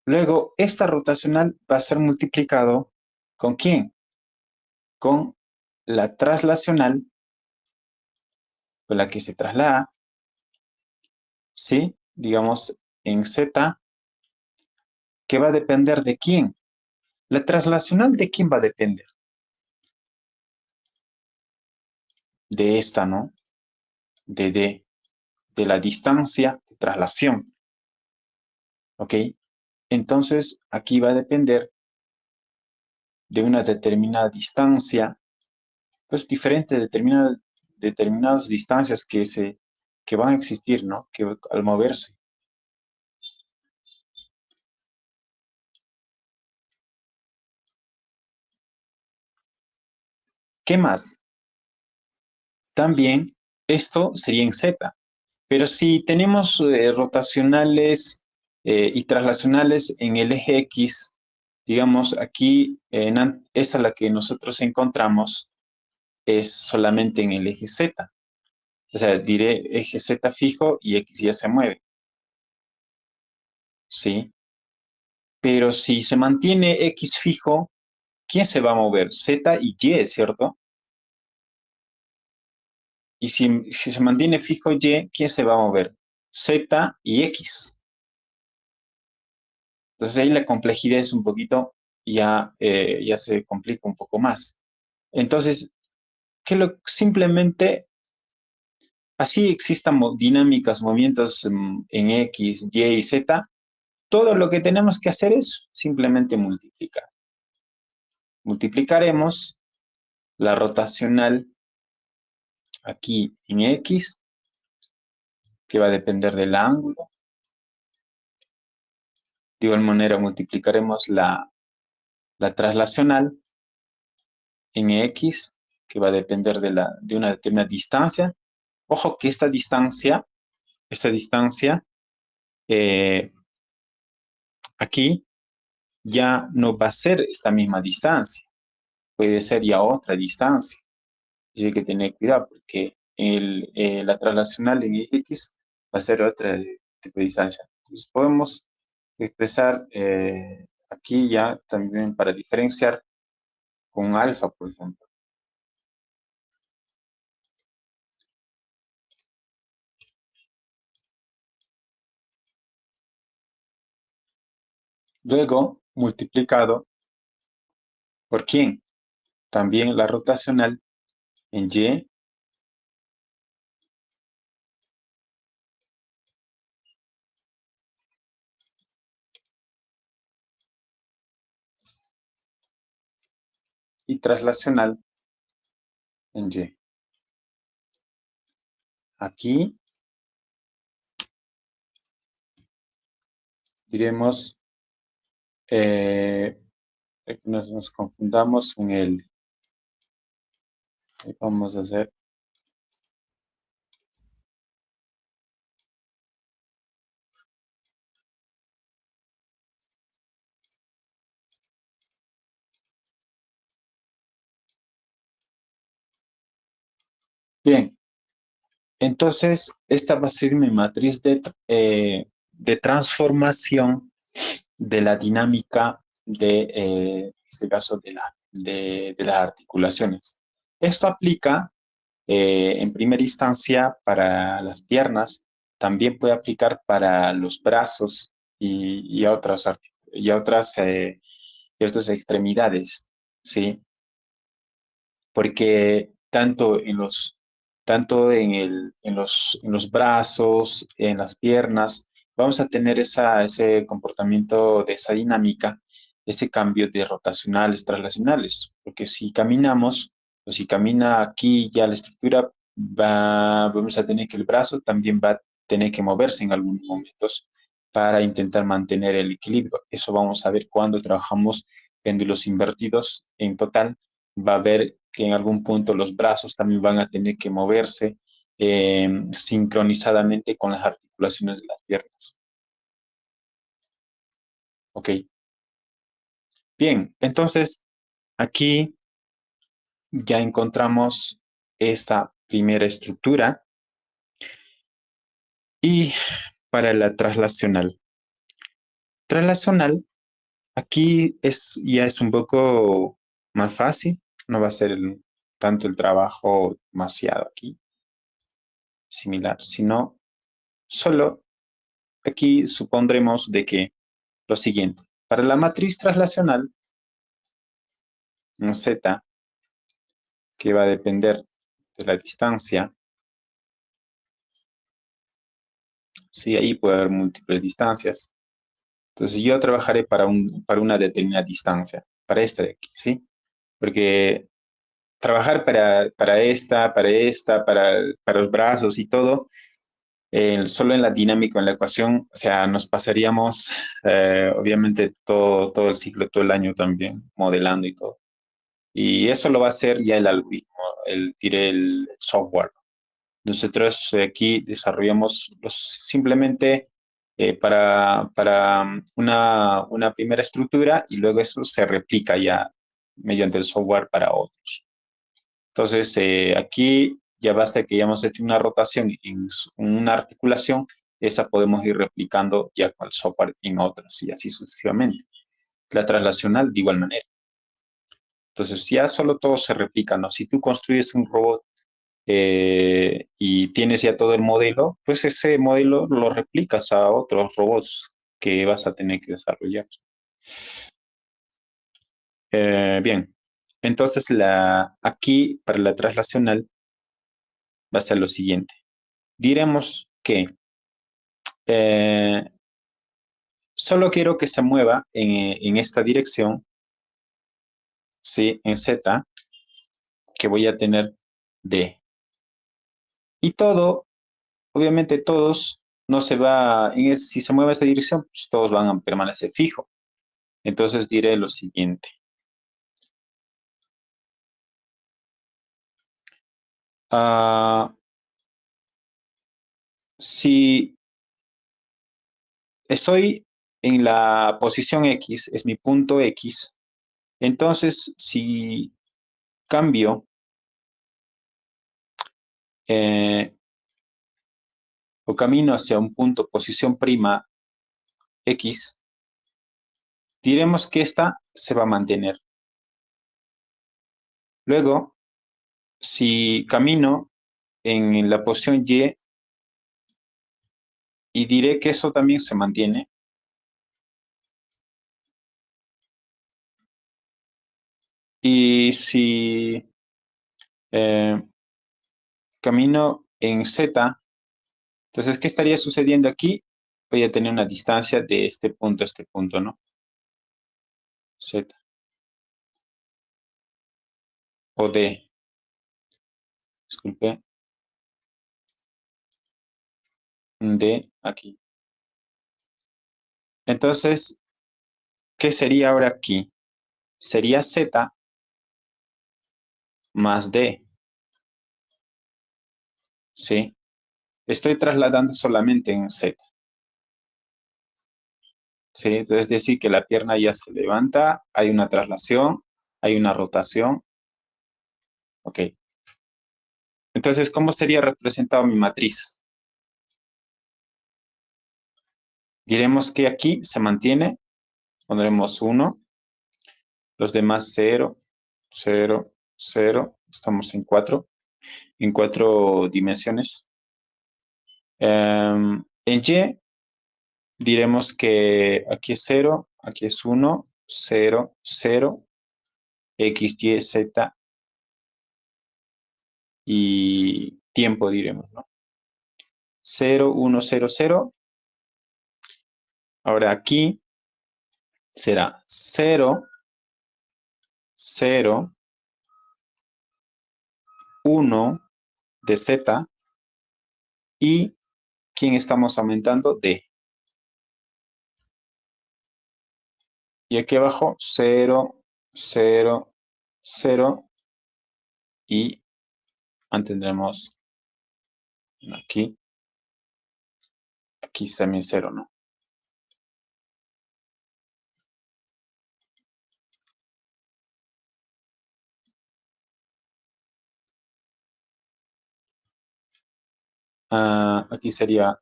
Luego, esta rotacional va a ser multiplicado ¿con quién? Con la traslacional, con la que se traslada, ¿sí? Digamos, en Z, que va a depender de quién. La traslacional de quién va a depender. De esta, ¿no? De la distancia de traslación, ¿ok? Entonces, aquí va a depender de una determinada distancia, pues diferentes determinadas distancias que van a existir, ¿no? Que al moverse. ¿Qué más? También esto sería en Z. Pero si tenemos rotacionales y traslacionales en el eje X, digamos aquí, esta la que nosotros encontramos es solamente en el eje Z. O sea, diré eje Z fijo y X ya se mueve. ¿Sí? Pero si se mantiene X fijo, ¿quién se va a mover? Z y Y, ¿cierto? Y si se mantiene fijo Y, ¿quién se va a mover? Z y X. Entonces ahí la complejidad es un poquito, ya se complica un poco más. Entonces, simplemente, así existan dinámicas, movimientos en X, Y y Z, todo lo que tenemos que hacer es simplemente multiplicar. Multiplicaremos la rotacional aquí en X, que va a depender del ángulo. De igual manera multiplicaremos la traslacional en X, que va a depender de una determinada distancia. Ojo que esta distancia eh, aquí ya no va a ser esta misma distancia, puede ser ya otra distancia. Y hay que tener cuidado porque la traslacional en X va a ser otra tipo de distancia. Entonces podemos expresar aquí ya también para diferenciar con alfa, por ejemplo. Luego, multiplicado por quién. También la rotacional en y traslacional en Y. Aquí diremos, que nos confundamos con vamos a hacer, bien, entonces esta va a ser mi matriz de transformación de la dinámica en este caso, de las articulaciones. Esto aplica en primera instancia para las piernas, también puede aplicar para los brazos y otras extremidades, ¿sí? Porque tanto en los brazos, en las piernas, vamos a tener ese comportamiento de esa dinámica, ese cambio de rotacionales, traslacionales, porque si caminamos, o si camina aquí ya la estructura, vamos a tener que el brazo también va a tener que moverse en algunos momentos para intentar mantener el equilibrio. Eso vamos a ver cuando trabajamos péndulos invertidos en total, va a ver que en algún punto los brazos también van a tener que moverse sincronizadamente con las articulaciones de las piernas. Ok, bien, entonces aquí ya encontramos esta primera estructura y para la traslacional. Traslacional, aquí ya es un poco más fácil, no va a ser tanto el trabajo demasiado aquí, similar, sino solo aquí supondremos de que lo siguiente, para la matriz traslacional, un Z, que va a depender de la distancia, sí, ahí puede haber múltiples distancias, Entonces yo trabajaré para una determinada distancia, para esta de aquí, ¿sí? Porque trabajar para los brazos y todo, solo en la dinámica, en la ecuación, o sea, nos pasaríamos, obviamente, todo el ciclo, todo el año también, modelando y todo. Y eso lo va a hacer ya el algoritmo, el software. Nosotros aquí desarrollamos simplemente para una primera estructura y luego eso se replica ya mediante el software para otros. Entonces, aquí ya basta que hayamos hecho una rotación en una articulación, esa podemos ir replicando ya con el software en otras y así sucesivamente. La traslacional de igual manera. Entonces, ya solo todo se replica, ¿no? Si tú construyes un robot y tienes ya todo el modelo, pues ese modelo lo replicas a otros robots que vas a tener que desarrollar. Bien, entonces aquí para la traslacional va a ser lo siguiente. Diremos que eh, solo quiero que se mueva en esta dirección, ¿sí? En Z, que voy a tener D. Y todo, obviamente todos, no se va, si se mueve esa dirección, pues todos van a permanecer fijo. Entonces diré lo siguiente. Si estoy en la posición X, es mi punto X, entonces si cambio o camino hacia un punto posición prima X, diremos que esta se va a mantener. Luego, si camino en la posición y diré que eso también se mantiene. Y si eh, camino en Z, entonces, ¿qué estaría sucediendo aquí? Voy a tener una distancia de este punto a este punto, ¿no? Z o D, disculpe, D aquí. Entonces, ¿qué sería ahora aquí? Sería Z más D, ¿sí? Estoy trasladando solamente en Z, ¿sí? Entonces, decir que la pierna ya se levanta, hay una traslación, hay una rotación, ok. Entonces, ¿cómo sería representado mi matriz? Diremos que aquí se mantiene, pondremos 1, los demás 0, 0, 0, estamos en cuatro dimensiones. En Y diremos que aquí es 0, aquí es 1, 0, 0, X, Y, Z y tiempo diremos, ¿no? 0, 1, 0, 0. Ahora aquí será 0, 0, 1 de Z y ¿quién estamos aumentando? D. Y aquí abajo 0, 0, 0 y mantendremos aquí, aquí también 0, ¿no? Aquí sería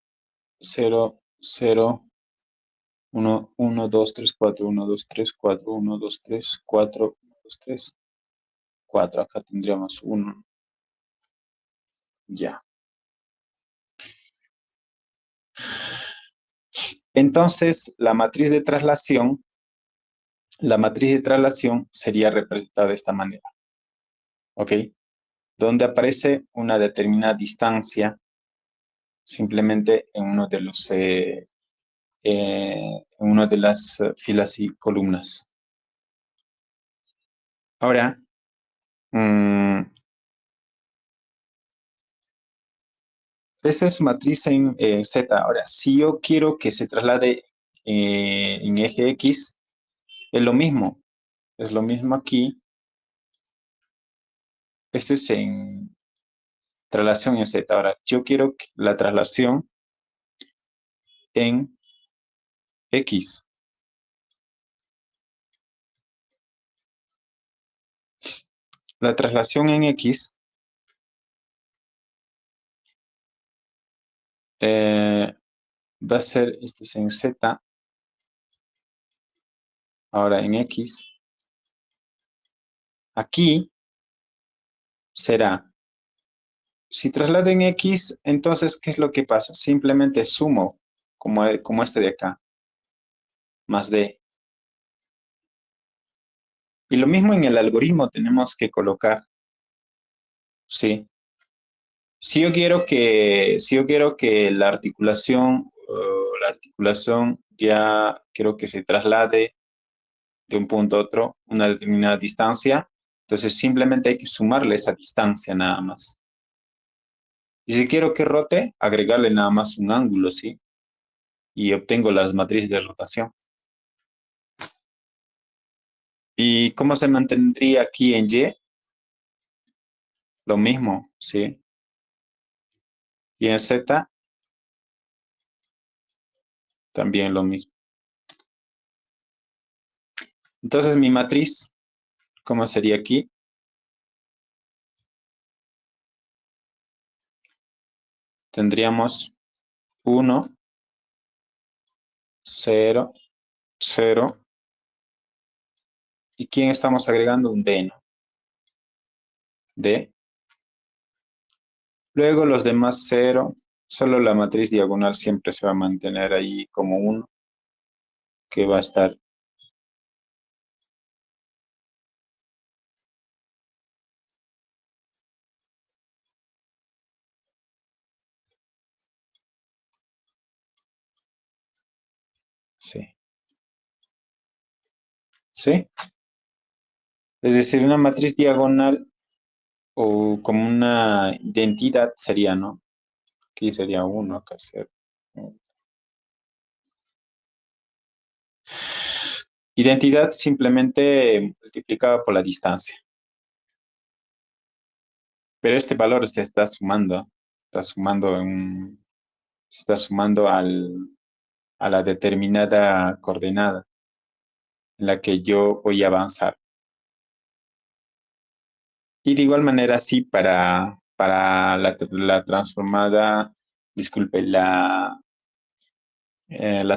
0, 0, 1, 1, 2, 3, 4, 1, 2, 3, 4, 1, 2, 3, 4, 1, 2, 3, 4. Acá tendríamos 1. Ya. Entonces, la matriz de traslación sería representada de esta manera. ¿Ok? Donde aparece una determinada distancia simplemente en uno de los en una de las filas y columnas. Ahora, mm, esta es matriz en Z. Ahora, si yo quiero que se traslade en eje X, es lo mismo. Es lo mismo aquí. Este es en traslación en Z. Ahora, yo quiero la traslación en X. La traslación en X va a ser, este es en Z, ahora en X. Aquí será, si traslado en X, entonces, ¿qué es lo que pasa? Simplemente sumo, como este de acá, más D. Y lo mismo en el algoritmo tenemos que colocar, ¿sí? Si yo quiero que la articulación ya quiero que se traslade de un punto a otro, una determinada distancia, entonces simplemente hay que sumarle esa distancia nada más. Y si quiero que rote, agregarle nada más un ángulo, ¿sí? Y obtengo las matrices de rotación. ¿Y cómo se mantendría aquí en Y? Lo mismo, ¿sí? Y en Z también lo mismo. Entonces mi matriz, ¿cómo sería aquí? Tendríamos 1, 0, 0. ¿Y quién estamos agregando? Un D, ¿no? D. Luego los demás 0. Solo la matriz diagonal siempre se va a mantener ahí como 1, que va a estar. Sí. ¿Sí? Es decir, una matriz diagonal o como una identidad sería, ¿no? Aquí sería 1, acá 0. Identidad simplemente multiplicada por la distancia. Pero este valor se está sumando a la determinada coordenada en la que yo voy a avanzar. Y de igual manera, sí, para la transformada, disculpe, la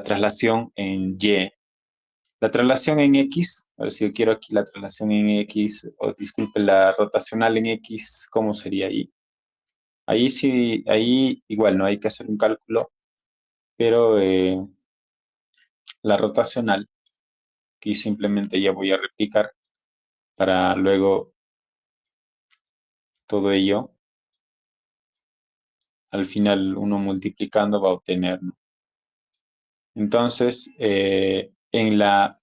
traslación en Y. La traslación en X, a ver si yo quiero aquí la traslación en X, o disculpe, la rotacional en X, ¿cómo sería ahí? Ahí sí, ahí igual no hay que hacer un cálculo, pero la rotacional, aquí simplemente ya voy a replicar para luego todo ello, al final uno multiplicando va a obtener, ¿no? Entonces, en la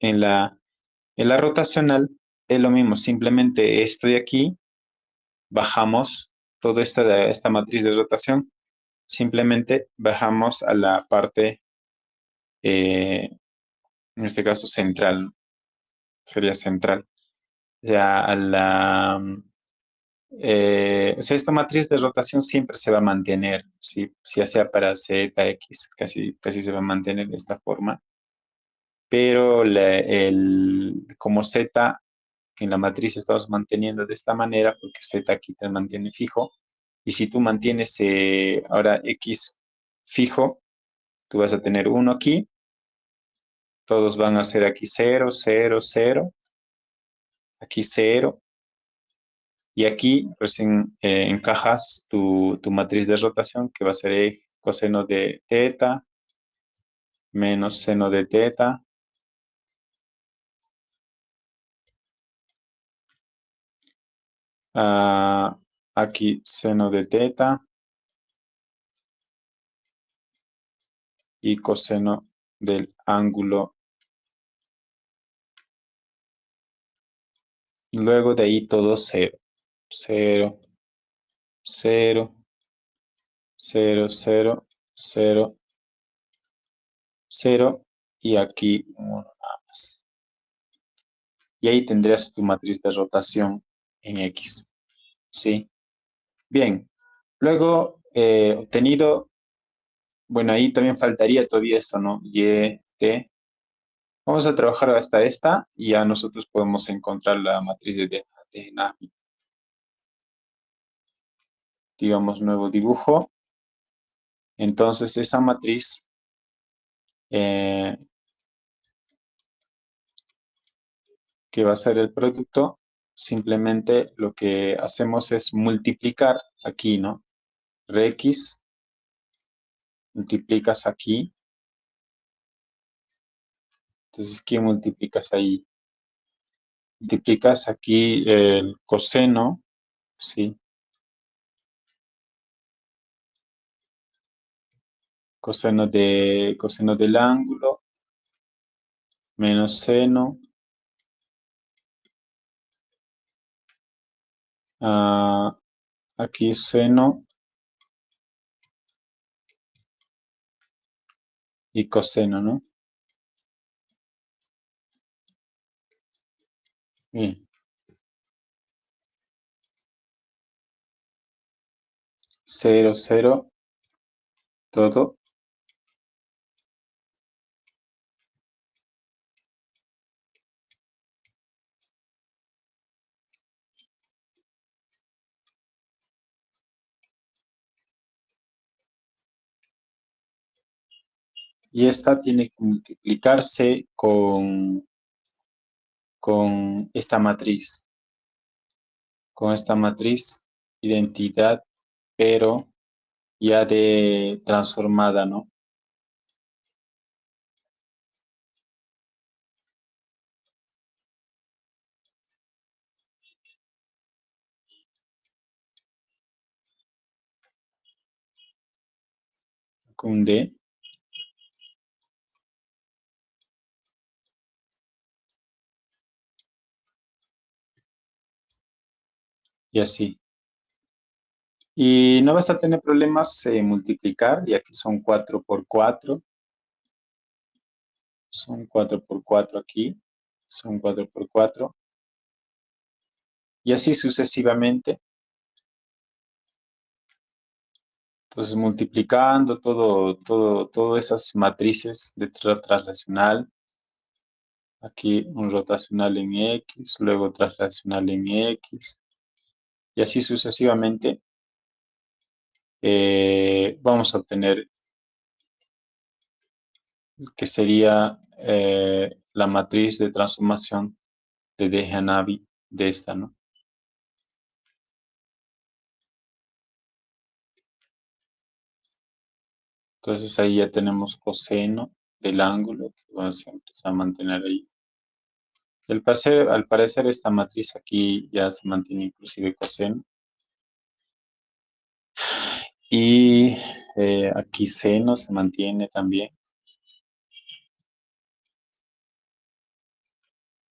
rotacional es lo mismo, simplemente esto de aquí, bajamos toda esta matriz de rotación, simplemente bajamos a la parte, en este caso central, ¿no? Sería central. O sea, o sea, esta matriz de rotación siempre se va a mantener, ¿sí? Ya sea para Z, X, casi se va a mantener de esta forma, pero como Z en la matriz estamos manteniendo de esta manera, porque Z aquí te mantiene fijo, y si tú mantienes ahora X fijo, tú vas a tener 1 aquí, todos van a ser aquí 0, 0, 0, aquí 0, y aquí recién encajas tu matriz de rotación, que va a ser coseno de teta menos seno de teta, aquí seno de teta y coseno del ángulo. Luego de ahí todo 0. 0, 0, 0, 0, 0, 0 y aquí 1 nada más. Y ahí tendrías tu matriz de rotación en X. ¿Sí? Bien. Luego, obtenido, bueno, ahí también faltaría todavía esto, ¿no? Y, T. Vamos a trabajar hasta esta y ya nosotros podemos encontrar la matriz de Navier. Digamos, nuevo dibujo. Entonces, esa matriz que va a ser el producto, simplemente lo que hacemos es multiplicar aquí, ¿no? Rx, multiplicas aquí. Entonces, ¿qué multiplicas ahí? Multiplicas aquí el coseno, ¿sí? Coseno del ángulo, menos seno, aquí seno y coseno, ¿no? Bien. 0, 0, todo. Y esta tiene que multiplicarse con esta matriz. Con esta matriz, identidad, pero ya de transformada, ¿no? Con D. Y así. Y no vas a tener problemas multiplicar, ya que son 4 por 4. Son 4 por 4 aquí. Son 4 por 4. Y así sucesivamente. Entonces, multiplicando todas esas matrices de traslacional. Aquí un rotacional en X, luego traslacional en X. Y así sucesivamente. Vamos a obtener que sería la matriz de transformación de De Hanabi de esta, ¿no? Entonces ahí ya tenemos coseno del ángulo, que siempre se va a mantener ahí. Al parecer esta matriz aquí ya se mantiene inclusive coseno. Y aquí seno se mantiene también.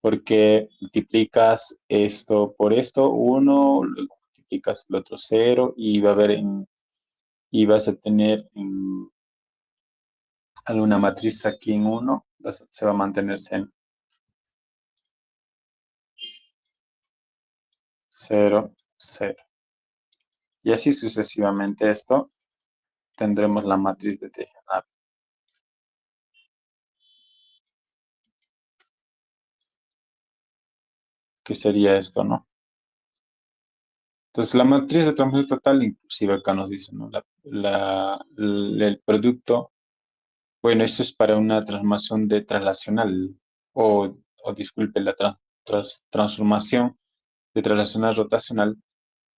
Porque multiplicas esto por esto, 1, luego multiplicas el otro 0 y va a haber y vas a tener alguna matriz aquí en 1, se va a mantener en 0, 0. Y así sucesivamente esto, tendremos la matriz de Tejanab, que sería esto, ¿no? Entonces la matriz de transformación total, inclusive acá nos dice, ¿no? El producto, bueno, esto es para una transformación de traslacional, o disculpe, la transformación de traslacional rotacional.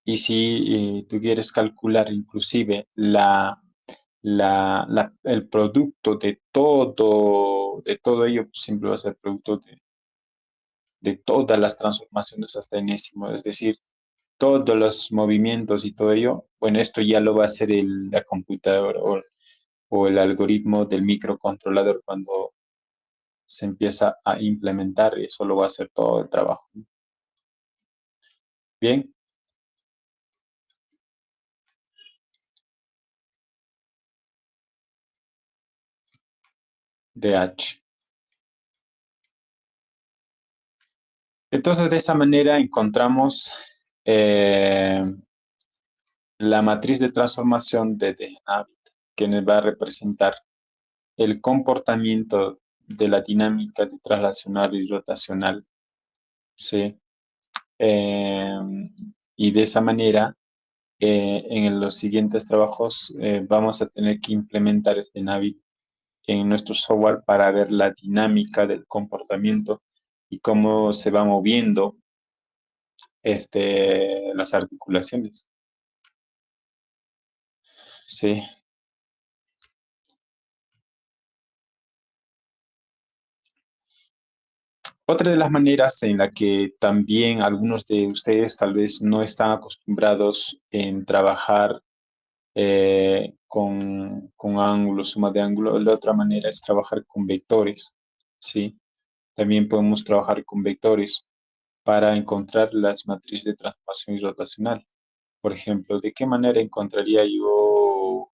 Y si tú quieres calcular inclusive el producto de todo ello, pues siempre va a ser el producto de todas las transformaciones hasta enésimo, es decir, todos los movimientos y todo ello, bueno, esto ya lo va a hacer la computadora o el algoritmo del microcontrolador cuando se empieza a implementar, y eso lo va a hacer todo el trabajo. Bien, DH. Entonces, de esa manera encontramos la matriz de transformación de Dehn-Habit, que nos va a representar el comportamiento de la dinámica de traslacional y rotacional, ¿sí? Eh, y de esa manera, en los siguientes trabajos vamos a tener que implementar este Navi en nuestro software para ver la dinámica del comportamiento y cómo se va moviendo las articulaciones. Sí. Otra de las maneras en la que también algunos de ustedes tal vez no están acostumbrados en trabajar con ángulos, suma de ángulos, la otra manera es trabajar con vectores, ¿sí? También podemos trabajar con vectores para encontrar las matrices de transformación y rotacional. Por ejemplo, ¿de qué manera encontraría yo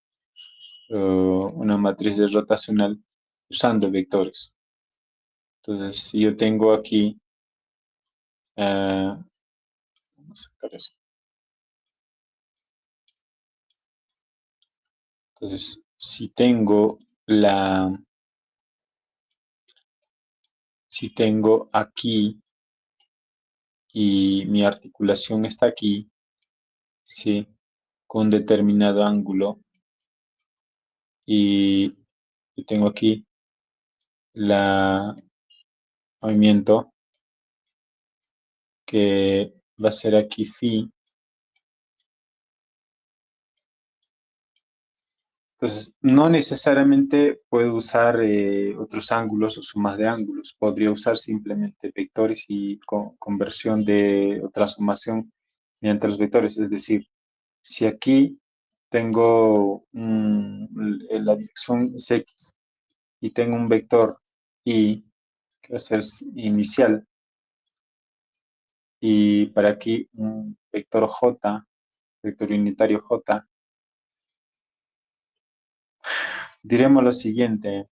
una matriz de rotacional usando vectores? Entonces, si yo tengo aquí, vamos a sacar esto. Entonces, si tengo aquí y mi articulación está aquí, ¿sí? Con determinado ángulo y yo tengo aquí el movimiento que va a ser aquí phi. Entonces, no necesariamente puedo usar otros ángulos o sumas de ángulos. Podría usar simplemente vectores y conversión de o transformación mediante los vectores. Es decir, si aquí tengo la dirección es X y tengo un vector Y, que va a ser inicial, y para aquí un vector J, vector unitario J, diremos lo siguiente.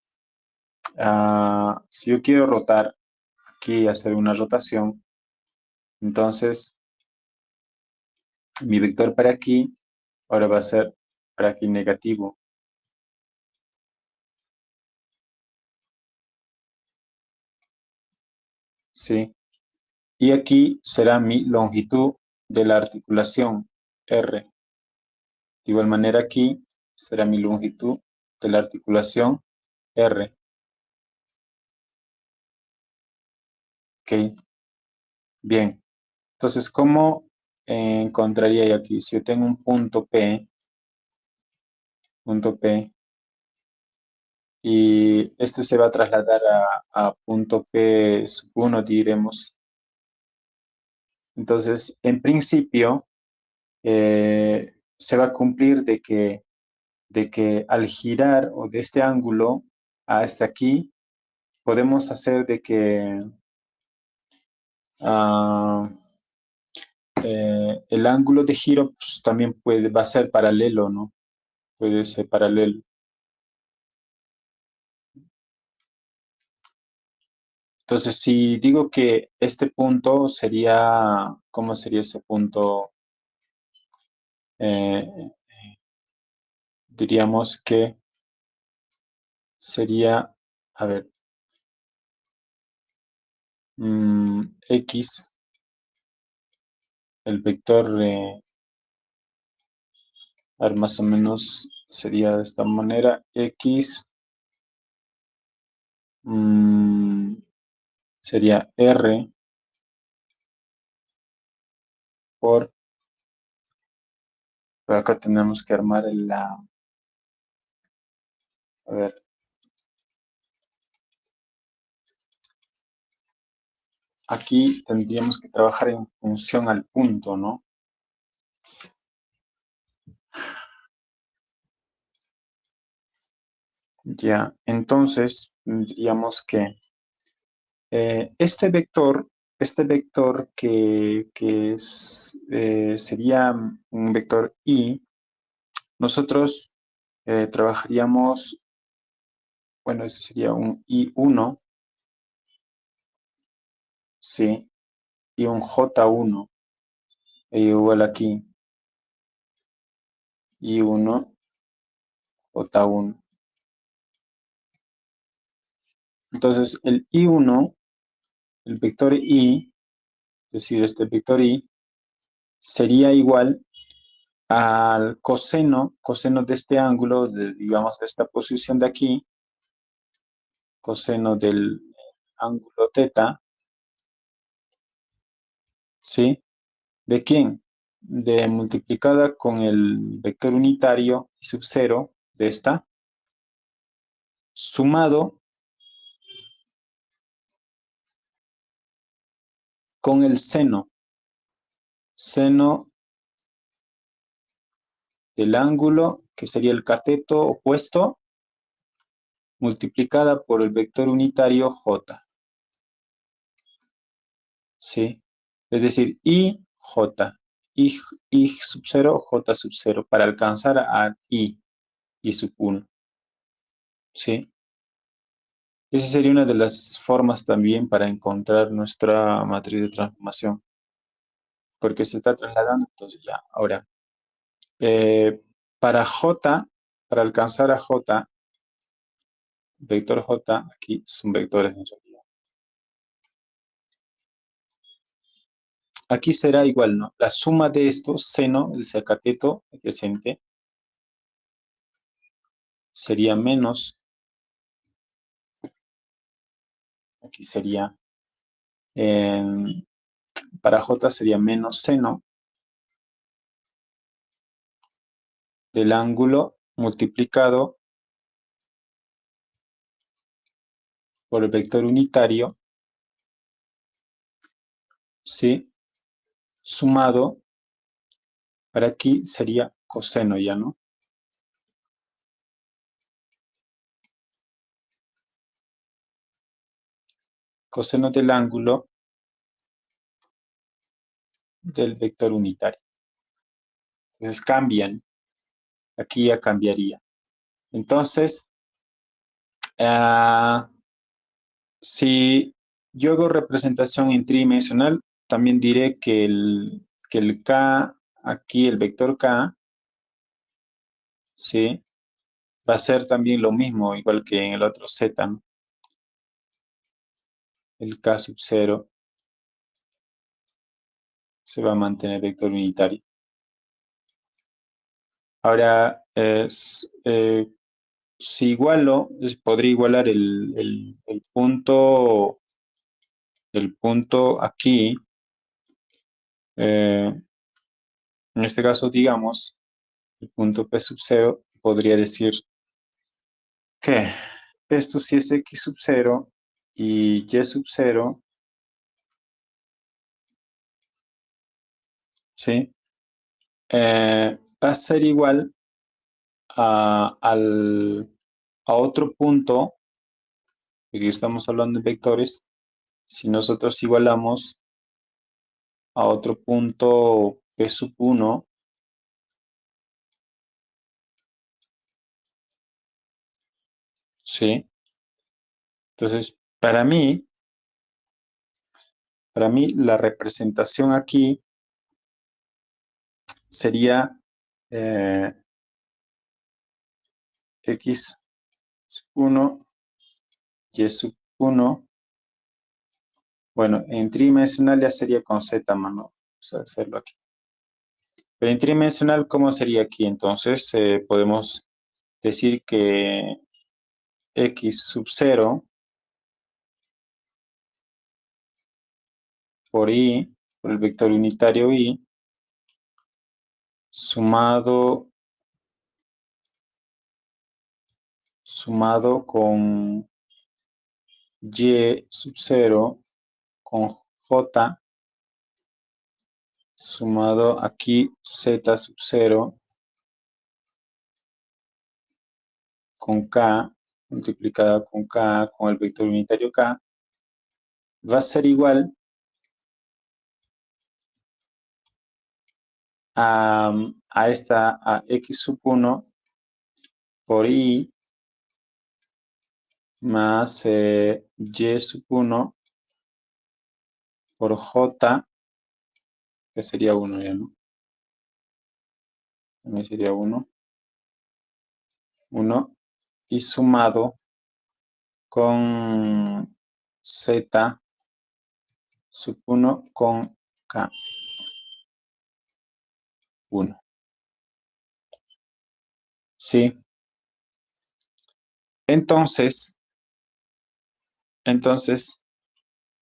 Si yo quiero rotar aquí, hacer una rotación, entonces mi vector para aquí ahora va a ser para aquí negativo. ¿Sí? Y aquí será mi longitud de la articulación R. De igual manera aquí será mi longitud de la articulación R. ¿Ok? Bien. Entonces, ¿cómo encontraría yo aquí? Si yo tengo un punto P, y este se va a trasladar a punto P sub 1, diremos. Entonces, en principio, se va a cumplir de que al girar o de este ángulo hasta aquí, podemos hacer de que ah, el ángulo de giro pues, también va a ser paralelo, ¿no? Puede ser paralelo. Entonces, si digo que este punto sería, ¿cómo sería ese punto? Eh, diríamos que sería, a ver, X, el vector, a ver, más o menos sería de esta manera, X sería R por acá tenemos que armar a ver, aquí tendríamos que trabajar en función al punto, ¿no? Ya, entonces diríamos que este vector que sería un vector i, nosotros trabajaríamos, bueno, este sería un i1, ¿sí? Y un j1, igual aquí, i1, j1. Entonces, el i1, el vector i, es decir, este vector i, sería igual al coseno de este ángulo, digamos, de esta posición de aquí, coseno del ángulo teta, ¿sí? ¿De quién? De multiplicada con el vector unitario y sub 0 de esta, sumado con el seno del ángulo, que sería el cateto opuesto, multiplicada por el vector unitario j, ¿sí? Es decir, I sub 0, j sub 0, para alcanzar a i sub 1, ¿sí? Esa sería una de las formas también para encontrar nuestra matriz de transformación, porque se está trasladando, entonces ya. Ahora, eh, para j, para alcanzar a j, vector j, aquí son vectores en realidad. Aquí será igual, ¿no? La suma de estos, seno, el cateto adyacente, sería menos, aquí sería, eh, para j sería menos seno del ángulo multiplicado por el vector unitario, ¿sí? Sumado, para aquí sería coseno ya, ¿no? Coseno del ángulo del vector unitario. Entonces cambian, aquí ya cambiaría. Entonces, si yo hago representación en tridimensional, también diré que el K, aquí el vector K, ¿sí? Va a ser también lo mismo, igual que en el otro Z, ¿no? El K sub 0 se va a mantener vector unitario. Ahora, si igualo, podría igualar el punto aquí, en este caso, digamos, el punto P sub 0, podría decir que esto sí es X sub 0 y Y sub 0, ¿sí? Va a ser igual a otro punto, porque estamos hablando de vectores, si nosotros igualamos a otro punto P sub 1, ¿sí? Entonces, para mí la representación aquí sería eh, X sub 1, Y sub 1. Bueno, en tridimensional ya sería con Z, mano. Vamos a hacerlo aquí. Pero en tridimensional, ¿cómo sería aquí? Entonces, podemos decir que X sub 0 por Y, por el vector unitario Y, sumado con Y sub 0 con J, sumado aquí Z sub 0 con K, multiplicada con K, con el vector unitario K, va a ser igual a X sub 1 por Y más Y sub 1 por J, que sería 1 ya, ¿no? También sería 1, y sumado con Z sub 1 con K, 1. ¿Sí? Entonces,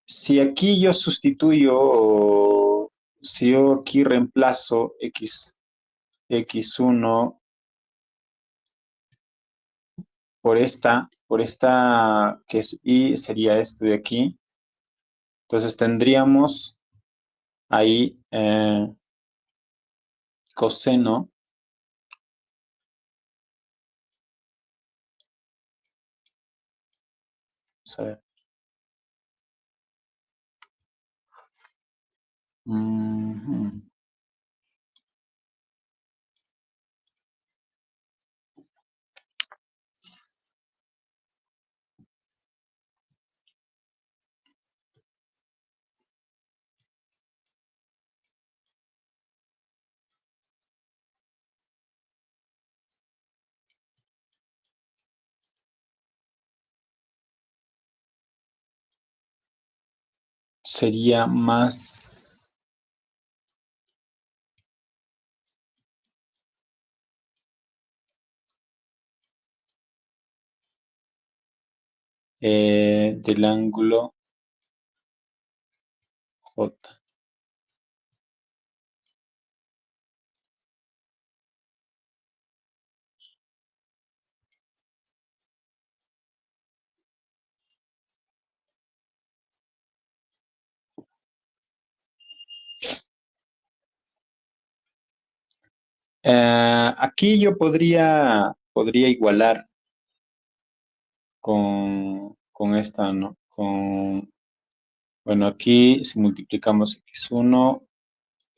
si aquí yo sustituyo, o si yo aquí reemplazo X1 por esta que es Y, sería esto de aquí. Entonces tendríamos ahí coseno, vamos a ver, ujú, sería más del ángulo J. Aquí yo podría igualar con esta, ¿no? Bueno, aquí si multiplicamos X1,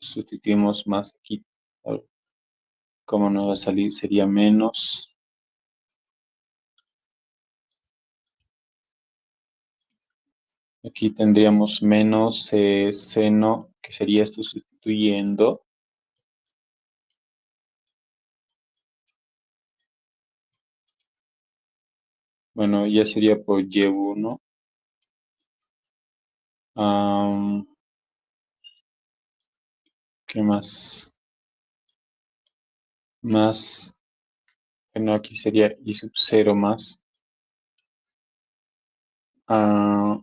sustituimos más aquí. ¿Cómo nos va a salir? Sería menos. Aquí tendríamos menos seno, que sería esto sustituyendo. Bueno, ya sería por Y1. ¿Qué más? Más, bueno, aquí sería Y sub 0 más. ah,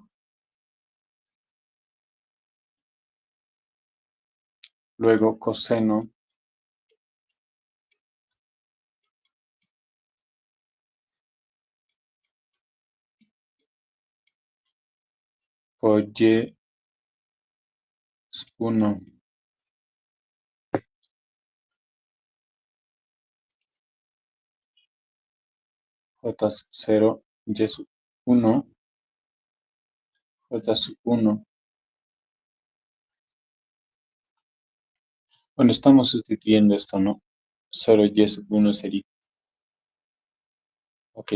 Luego coseno por Y sub 1. J sub 0, Y sub 1, J sub 1. Bueno, estamos sustituyendo esto, ¿no? Solo Y sub 1 sería. Ok.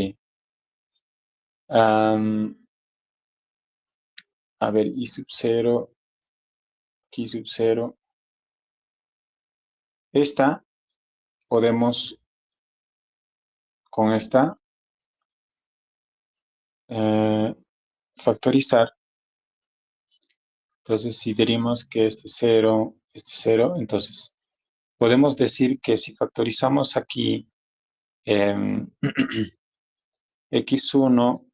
A ver, Y sub 0, aquí sub 0. Esta podemos con esta eh, factorizar. Entonces, si diríamos que este es 0, entonces podemos decir que si factorizamos aquí x1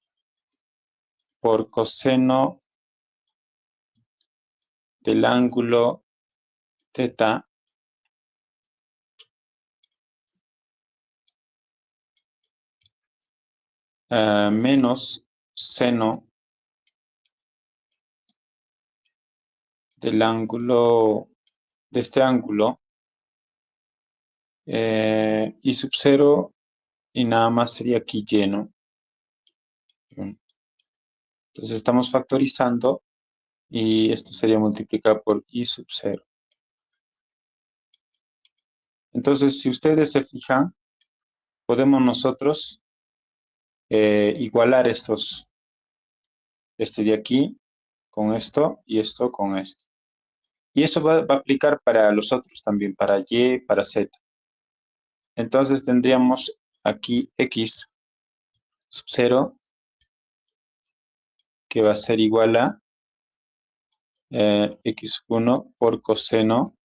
por coseno del ángulo teta menos seno del ángulo de este ángulo y sub 0 y nada más sería aquí lleno. 1. Entonces estamos factorizando y esto sería multiplicado por I sub 0. Entonces, si ustedes se fijan, podemos nosotros igualar este de aquí con esto y esto con esto. Y eso va a aplicar para los otros también, para Y, para Z. Entonces tendríamos aquí X sub 0 que va a ser igual a X1 por coseno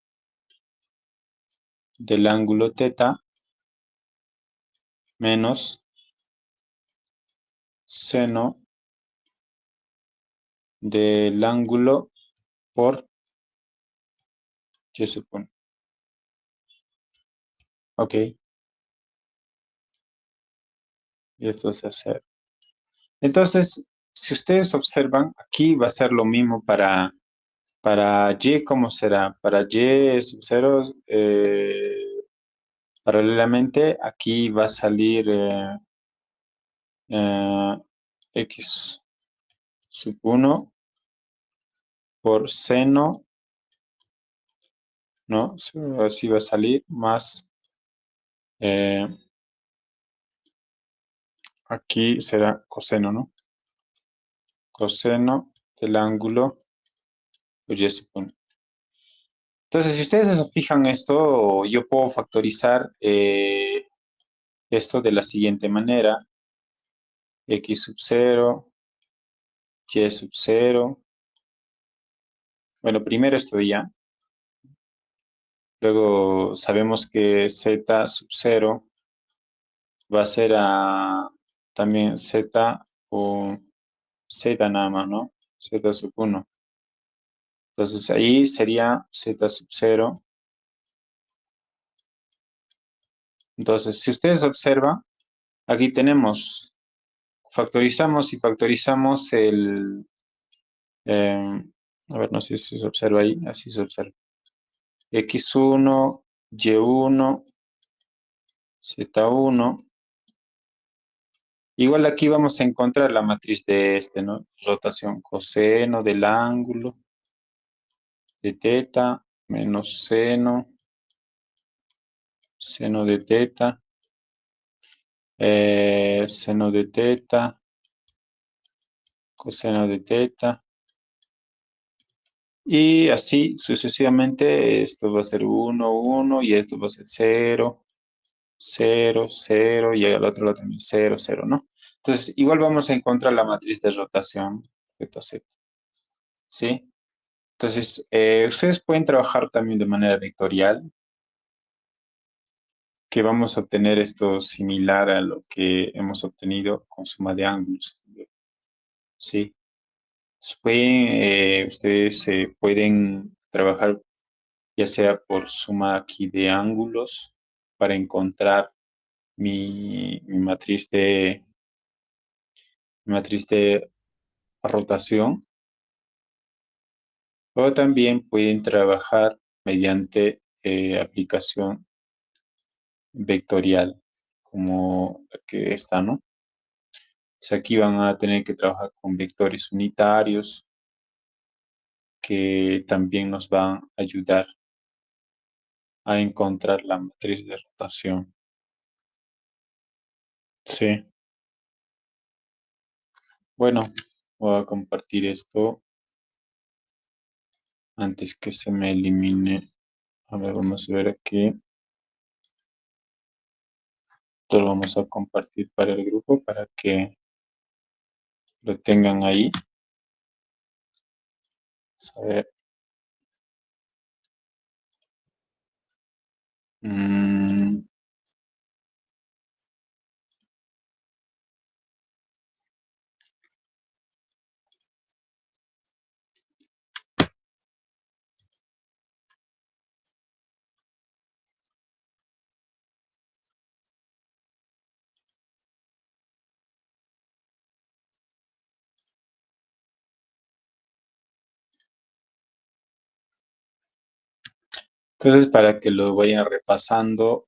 del ángulo teta menos seno del ángulo por Y sub 1. Ok, y esto se hace. Entonces, si ustedes observan, aquí va a ser lo mismo para Y, ¿cómo será? Para Y sub 0, paralelamente, aquí va a salir X sub 1 por seno, ¿no? Así va a salir, más eh, aquí será coseno, ¿no? Coseno del ángulo por Y sub 1. Entonces, si ustedes se fijan esto, yo puedo factorizar esto de la siguiente manera. X sub 0, Y sub 0. Bueno, primero esto ya. Luego sabemos que Z sub 0 va a ser también Z o Z nada más, ¿no? Z sub 1. Entonces ahí sería Z sub 0. Entonces, si ustedes observan, aquí tenemos, factorizamos y factorizamos a ver, no sé si se observa ahí, así se observa. X1, Y1, Z1. Igual aquí vamos a encontrar la matriz de ¿no? Rotación, coseno del ángulo de teta menos seno de teta, seno de teta, coseno de teta. Y así sucesivamente, esto va a ser 1, 1 y esto va a ser 0, 0, 0 y al otro lado también 0, 0, ¿no? Entonces, igual vamos a encontrar la matriz de rotación, Z, Z, ¿sí? Entonces, ustedes pueden trabajar también de manera vectorial, que vamos a obtener esto similar a lo que hemos obtenido con suma de ángulos, ¿sí? Ustedes pueden trabajar ya sea por suma aquí de ángulos para encontrar mi matriz de rotación, o también pueden trabajar mediante aplicación vectorial, como la que está, ¿no? Pues aquí van a tener que trabajar con vectores unitarios que también nos van a ayudar a encontrar la matriz de rotación. Sí. Bueno, voy a compartir esto antes que se me elimine. A ver, vamos a ver aquí. Esto lo vamos a compartir para el grupo para que lo tengan ahí. Vamos a ver. Entonces, para que lo vayan repasando,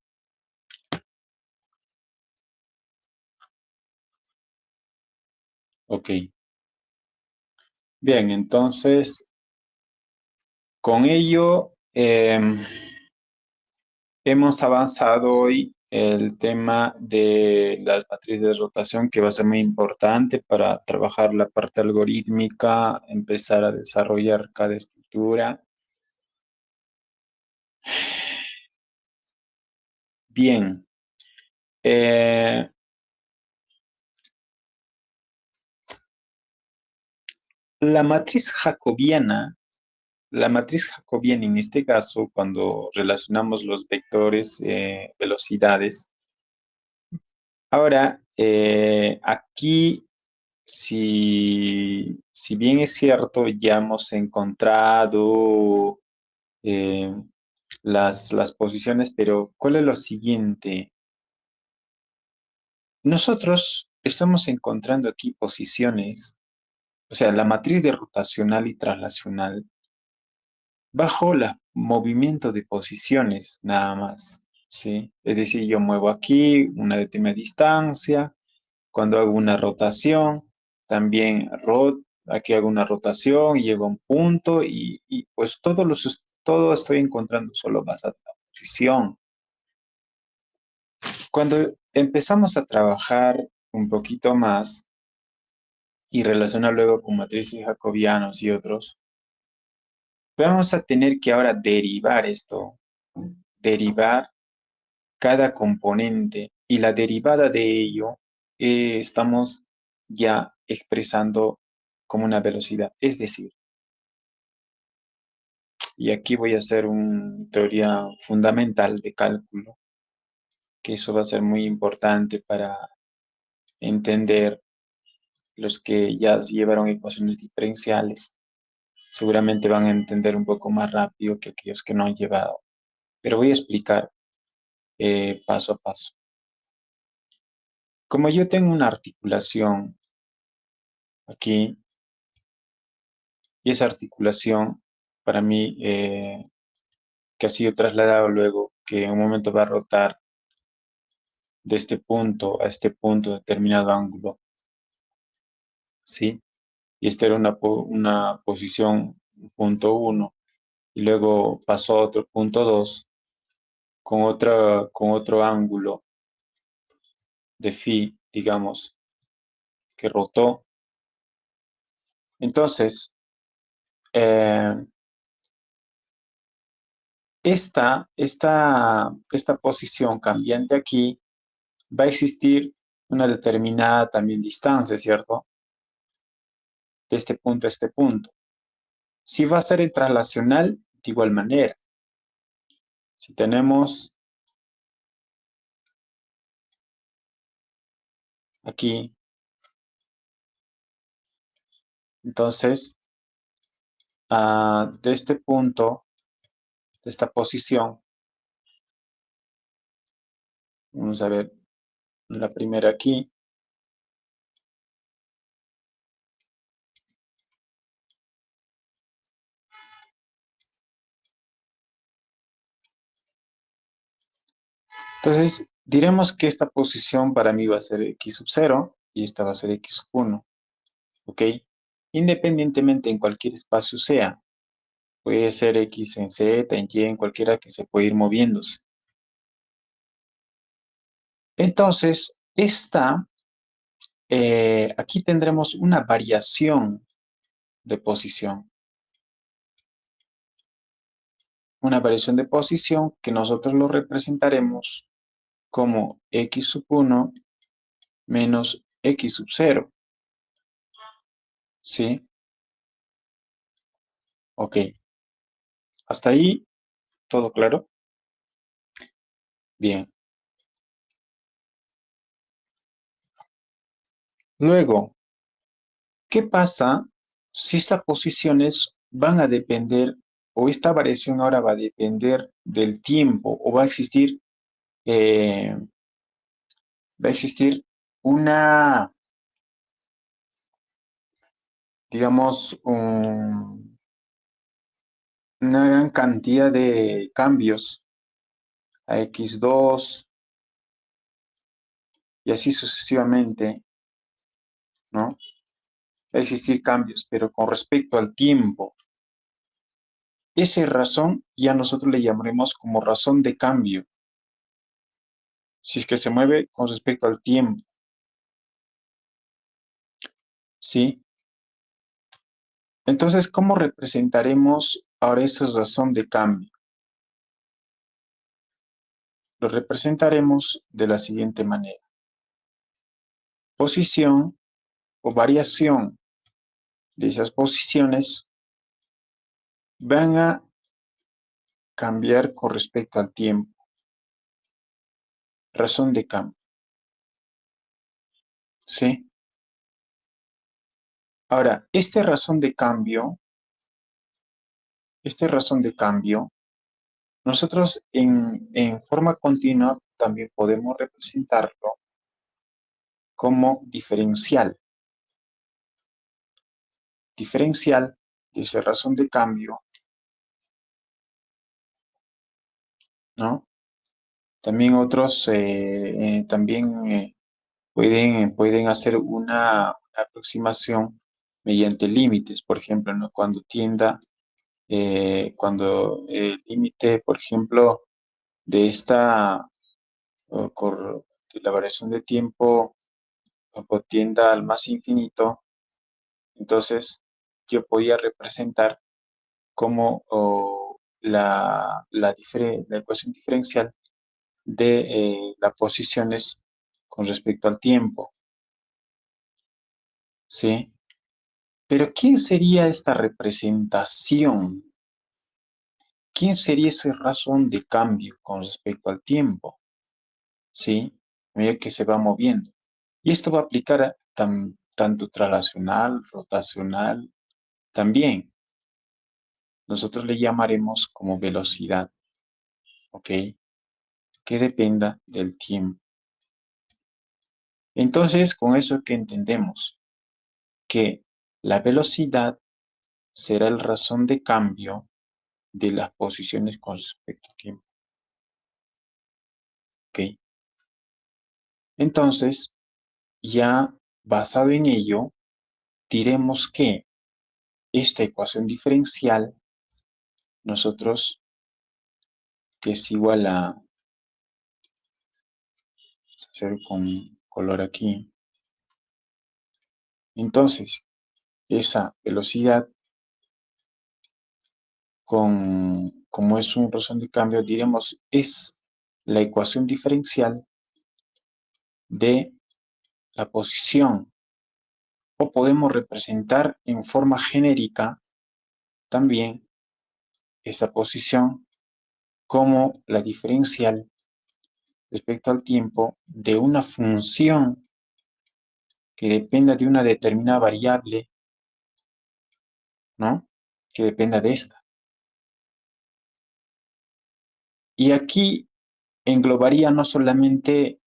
Ok. Bien, entonces, con ello hemos avanzado hoy el tema de la matriz de rotación, que va a ser muy importante para trabajar la parte algorítmica, empezar a desarrollar cada estructura. Bien. eh, la matriz jacobiana, la matriz jacobiana en este caso, cuando relacionamos los vectores, velocidades, ahora aquí, si bien es cierto, ya hemos encontrado eh, las posiciones, pero ¿cuál es lo siguiente? Nosotros estamos encontrando aquí posiciones, o sea, la matriz de rotacional y traslacional bajo el movimiento de posiciones nada más, ¿sí? Es decir, yo muevo aquí una determinada distancia, cuando hago una rotación, también aquí hago una rotación y llego a un punto y pues todo estoy encontrando solo basado en la posición. Cuando empezamos a trabajar un poquito más y relacionar luego con matrices jacobianos y otros, vamos a tener que ahora derivar esto, derivar cada componente y la derivada de ello estamos ya expresando como una velocidad. Es decir, y aquí voy a hacer una teoría fundamental de cálculo, que eso va a ser muy importante para entender los que ya llevaron ecuaciones diferenciales. Seguramente van a entender un poco más rápido que aquellos que no han llevado. Pero voy a explicar paso a paso. Como yo tengo una articulación aquí, y esa articulación para mí que ha sido trasladado luego, que en un momento va a rotar de este punto a este punto determinado ángulo, ¿sí? Y esta era una posición punto uno y luego pasó a otro punto 2 con otro ángulo de phi, digamos, que rotó. Entonces, eh, esta posición cambiante aquí va a existir una determinada también distancia, ¿cierto? De este punto a este punto. Si va a ser en traslacional, de igual manera. Si tenemos aquí, entonces, de este punto, de esta posición, vamos a ver la primera aquí. Entonces, diremos que esta posición para mí va a ser x sub 0 y esta va a ser x sub 1, ¿ok? Independientemente en cualquier espacio sea, puede ser x en z, en y, en cualquiera que se puede ir moviéndose. Entonces, aquí tendremos una variación de posición. Una variación de posición que nosotros lo representaremos como x sub 1 menos x sub 0. ¿Sí? Ok. Hasta ahí, ¿todo claro? Bien. Luego, ¿qué pasa si estas posiciones van a depender, o esta variación ahora va a depender del tiempo, o va a existir una, digamos, una gran cantidad de cambios a x2 y así sucesivamente, ¿no? va a existir cambios, pero con respecto al tiempo, esa razón ya nosotros le llamaremos como razón de cambio, si es que se mueve con respecto al tiempo, ¿sí? Entonces, ¿cómo representaremos ahora esa razón de cambio? Lo representaremos de la siguiente manera. Posición o variación de esas posiciones van a cambiar con respecto al tiempo. Razón de cambio, ¿sí? Ahora, esta razón de cambio, nosotros en forma continua también podemos representarlo como diferencial. Diferencial de esa razón de cambio, ¿no? También otros también pueden hacer una aproximación mediante límites, por ejemplo, ¿no? Cuando el límite, por ejemplo, de esta de la variación de tiempo tienda al más infinito, entonces yo podía representar como la ecuación diferencial de las posiciones con respecto al tiempo, ¿sí? Pero ¿quién sería esta representación? ¿Quién sería esa razón de cambio con respecto al tiempo? ¿Sí? A medida que se va moviendo. Y esto va a aplicar a tanto traslacional, rotacional, también. Nosotros le llamaremos como velocidad, ¿ok? Que dependa del tiempo. Entonces, con eso que entendemos que la velocidad será el razón de cambio de las posiciones con respecto al tiempo, ¿ok? Entonces, ya basado en ello, diremos que esta ecuación diferencial, nosotros, que es igual a, hacer con color aquí, entonces, esa velocidad como es un razón de cambio, diremos, es la ecuación diferencial de la posición, o podemos representar en forma genérica también esta posición como la diferencial respecto al tiempo de una función que dependa de una determinada variable, ¿no? Que dependa de esta. Y aquí englobaría no solamente,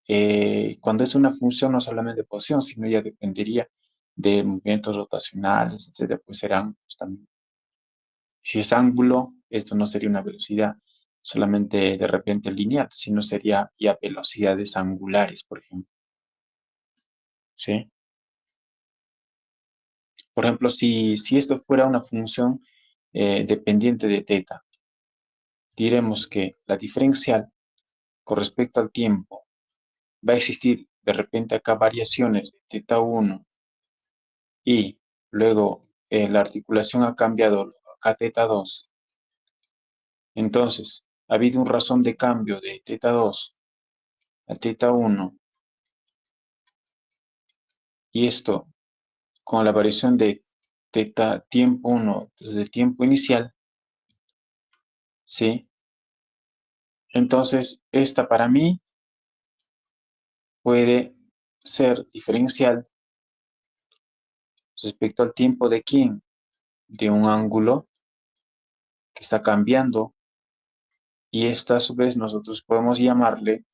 cuando es una función, no solamente de posición, sino ya dependería de movimientos rotacionales, etcétera, pues serán pues, también. Si es ángulo, esto no sería una velocidad solamente de repente lineal, sino sería ya velocidades angulares, por ejemplo. ¿Sí? Por ejemplo, si esto fuera una función dependiente de teta, diremos que la diferencial con respecto al tiempo va a existir de repente acá variaciones de teta 1 y luego la articulación ha cambiado acá teta 2. Entonces, ha habido un razón de cambio de teta 2 a teta 1 y esto con la variación de teta tiempo 1 desde tiempo inicial, ¿sí? Entonces, esta para mí puede ser diferencial respecto al tiempo de quién, de un ángulo que está cambiando y esta a su vez nosotros podemos llamarle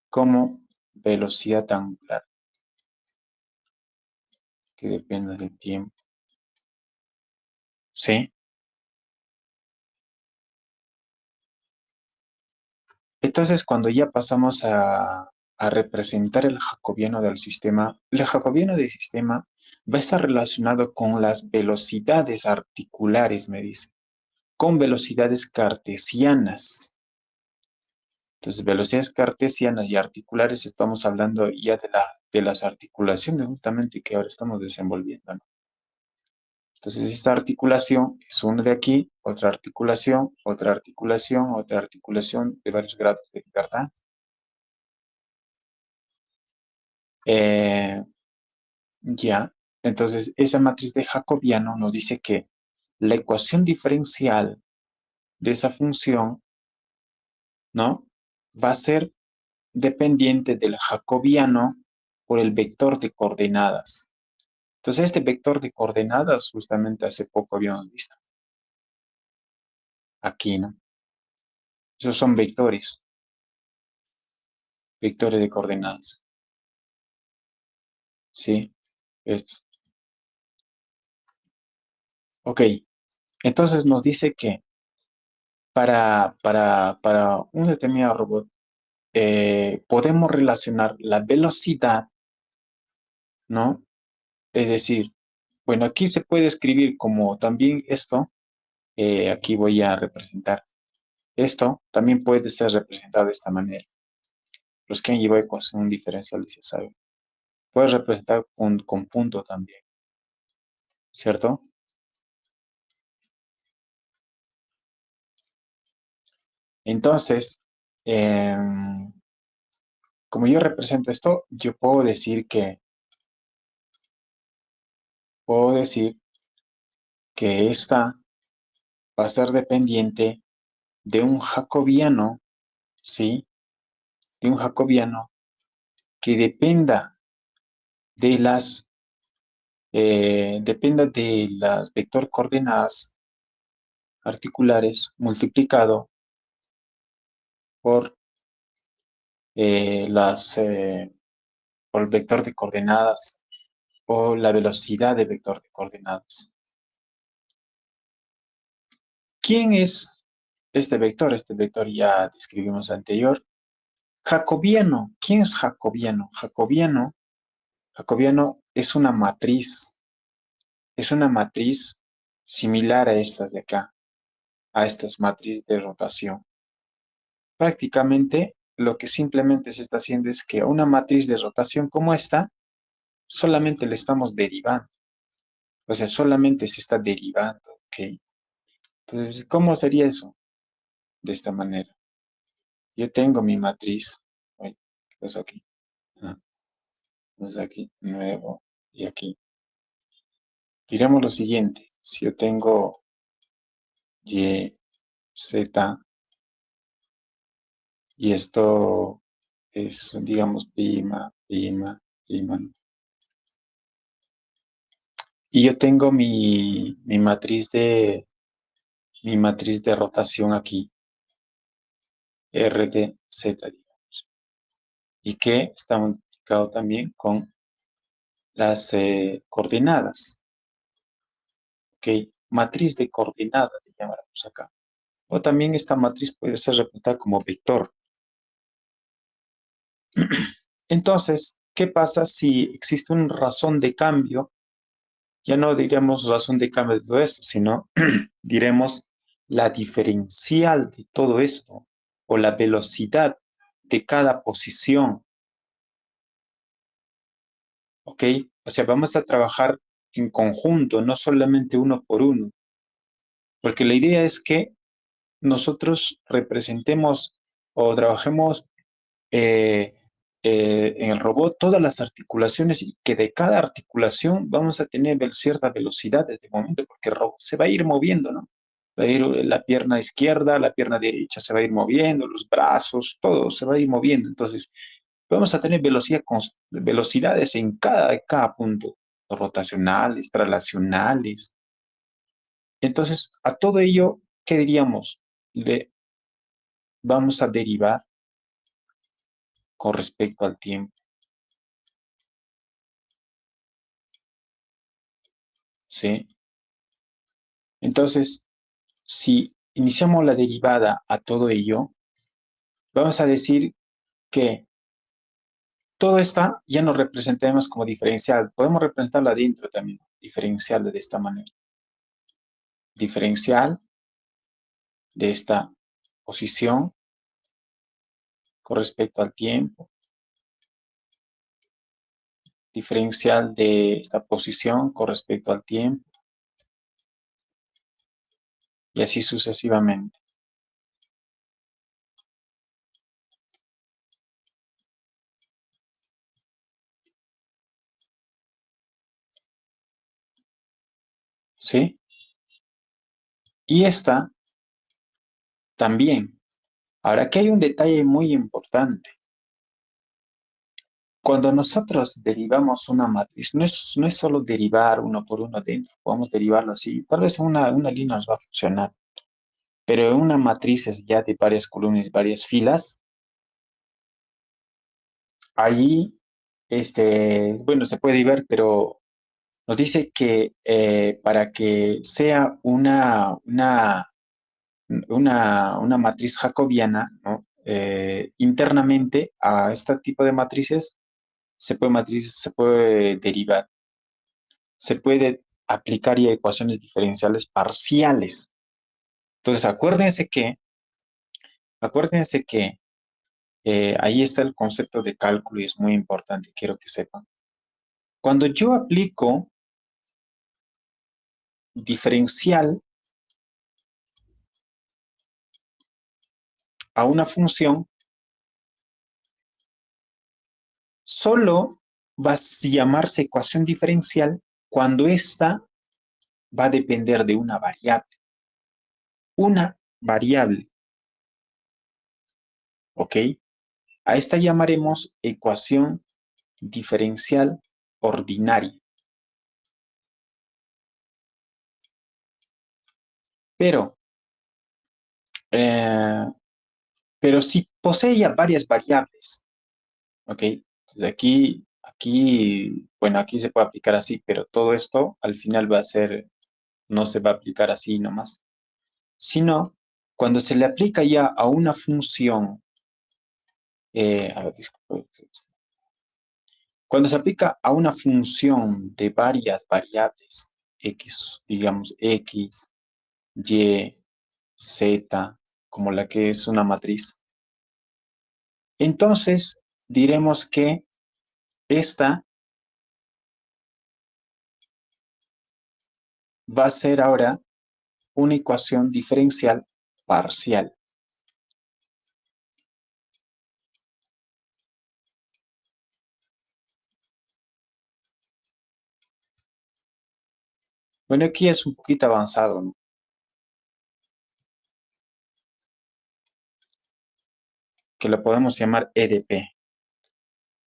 como velocidad angular que dependa del tiempo, ¿sí? Entonces, cuando ya pasamos a representar el jacobiano del sistema va a estar relacionado con las velocidades articulares, me dice, con velocidades cartesianas. Entonces, velocidades cartesianas y articulares, estamos hablando ya de las articulaciones justamente que ahora estamos desenvolviendo, ¿no? Entonces, esta articulación es una de aquí, otra articulación, otra articulación, otra articulación de varios grados de libertad. Eh, ya, entonces esa matriz de Jacobiano nos dice que la ecuación diferencial de esa función, ¿no? Va a ser dependiente del Jacobiano por el vector de coordenadas. Entonces, este vector de coordenadas, justamente hace poco habíamos visto aquí, ¿no? Esos son vectores, vectores de coordenadas, ¿sí? Estos. Ok, entonces nos dice que para un determinado robot podemos relacionar la velocidad, ¿no? Es decir, bueno, aquí se puede escribir como también esto, aquí voy a representar. Esto también puede ser representado de esta manera. Los que han llevado ecuación diferencial ya saben. Puedes representar con punto también, ¿cierto? Entonces, como yo represento esto, yo puedo decir que esta va a ser dependiente de un jacobiano, ¿sí? De un jacobiano que dependa de las vector coordenadas articulares multiplicado por eh, las, eh, por el vector de coordenadas o la velocidad de vector de coordenadas. ¿Quién es este vector? Este vector ya describimos anterior. Jacobiano. ¿Quién es Jacobiano? Jacobiano es una matriz similar a estas de acá, a estas matrices de rotación. Prácticamente lo que simplemente se está haciendo es que a una matriz de rotación como esta, solamente le estamos derivando. O sea, solamente se está derivando, ¿ok? Entonces, ¿cómo sería eso? De esta manera. Yo tengo mi matriz. Uy, ¿qué pasó aquí? Ah, pues aquí, nuevo, y aquí. Diremos lo siguiente. Si yo tengo Y, Z, y esto es, digamos, prima, prima, prima, ¿no? Y yo tengo mi matriz de rotación aquí, R de Z, digamos, y que está multiplicado también con las coordenadas, ¿ok? Matriz de coordenadas, le llamaremos acá. O también esta matriz puede ser representada como vector. Entonces, ¿qué pasa si existe una razón de cambio? Ya no diremos razón de cambio de todo esto, sino diremos la diferencial de todo esto o la velocidad de cada posición, ¿ok? O sea, vamos a trabajar en conjunto, no solamente uno por uno, porque la idea es que nosotros representemos o trabajemos eh, en el robot todas las articulaciones y que de cada articulación vamos a tener cierta velocidad desde el momento, porque el robot se va a ir moviendo, ¿no? Va a ir la pierna izquierda, la pierna derecha se va a ir moviendo, los brazos, todo se va a ir moviendo. Entonces, vamos a tener velocidades en cada punto, rotacionales, traslacionales. Entonces, a todo ello, ¿qué diríamos? Le vamos a derivar con respecto al tiempo, ¿sí? Entonces, si iniciamos la derivada a todo ello, vamos a decir que Todo esto ya no representemos como diferencial. Podemos representarlo adentro también, diferencial de esta manera. Diferencial de esta posición con respecto al tiempo. Diferencial de esta posición con respecto al tiempo. Y así sucesivamente. ¿Sí? Y esta también. Ahora, aquí hay un detalle muy importante. Cuando nosotros derivamos una matriz, no es solo derivar uno por uno dentro, podemos derivarlo así. Tal vez una línea nos va a funcionar, pero en una matriz es ya de varias columnas y varias filas, ahí, bueno, se puede ver, pero nos dice que para que sea una matriz jacobiana, ¿no? Internamente a este tipo de matrices se puede derivar, se puede aplicar ya ecuaciones diferenciales parciales. Entonces, acuérdense que ahí está el concepto de cálculo y es muy importante, quiero que sepan. Cuando yo aplico diferencial a una función, solo va a llamarse ecuación diferencial cuando ésta va a depender de una variable. Una variable, ¿ok? A esta llamaremos ecuación diferencial ordinaria. Pero, eh, pero si posee ya varias variables, ¿ok? Entonces bueno, aquí se puede aplicar así, pero todo esto al final va a ser, no se va a aplicar así nomás, sino cuando se le aplica ya a una función, a ver, disculpe, cuando se aplica a una función de varias variables, x, digamos x, y, z, como la que es una matriz, entonces diremos que esta va a ser ahora una ecuación diferencial parcial. Bueno, aquí es un poquito avanzado, ¿no? Que lo podemos llamar EDP.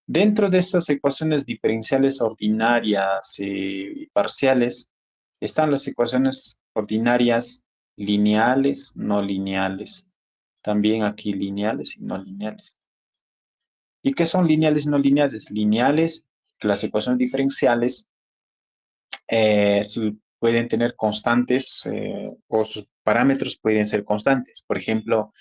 Dentro de estas ecuaciones diferenciales ordinarias y parciales están las ecuaciones ordinarias lineales, no lineales. También aquí lineales y no lineales. ¿Y qué son lineales y no lineales? Lineales, que las ecuaciones diferenciales pueden tener constantes o sus parámetros pueden ser constantes. Por ejemplo,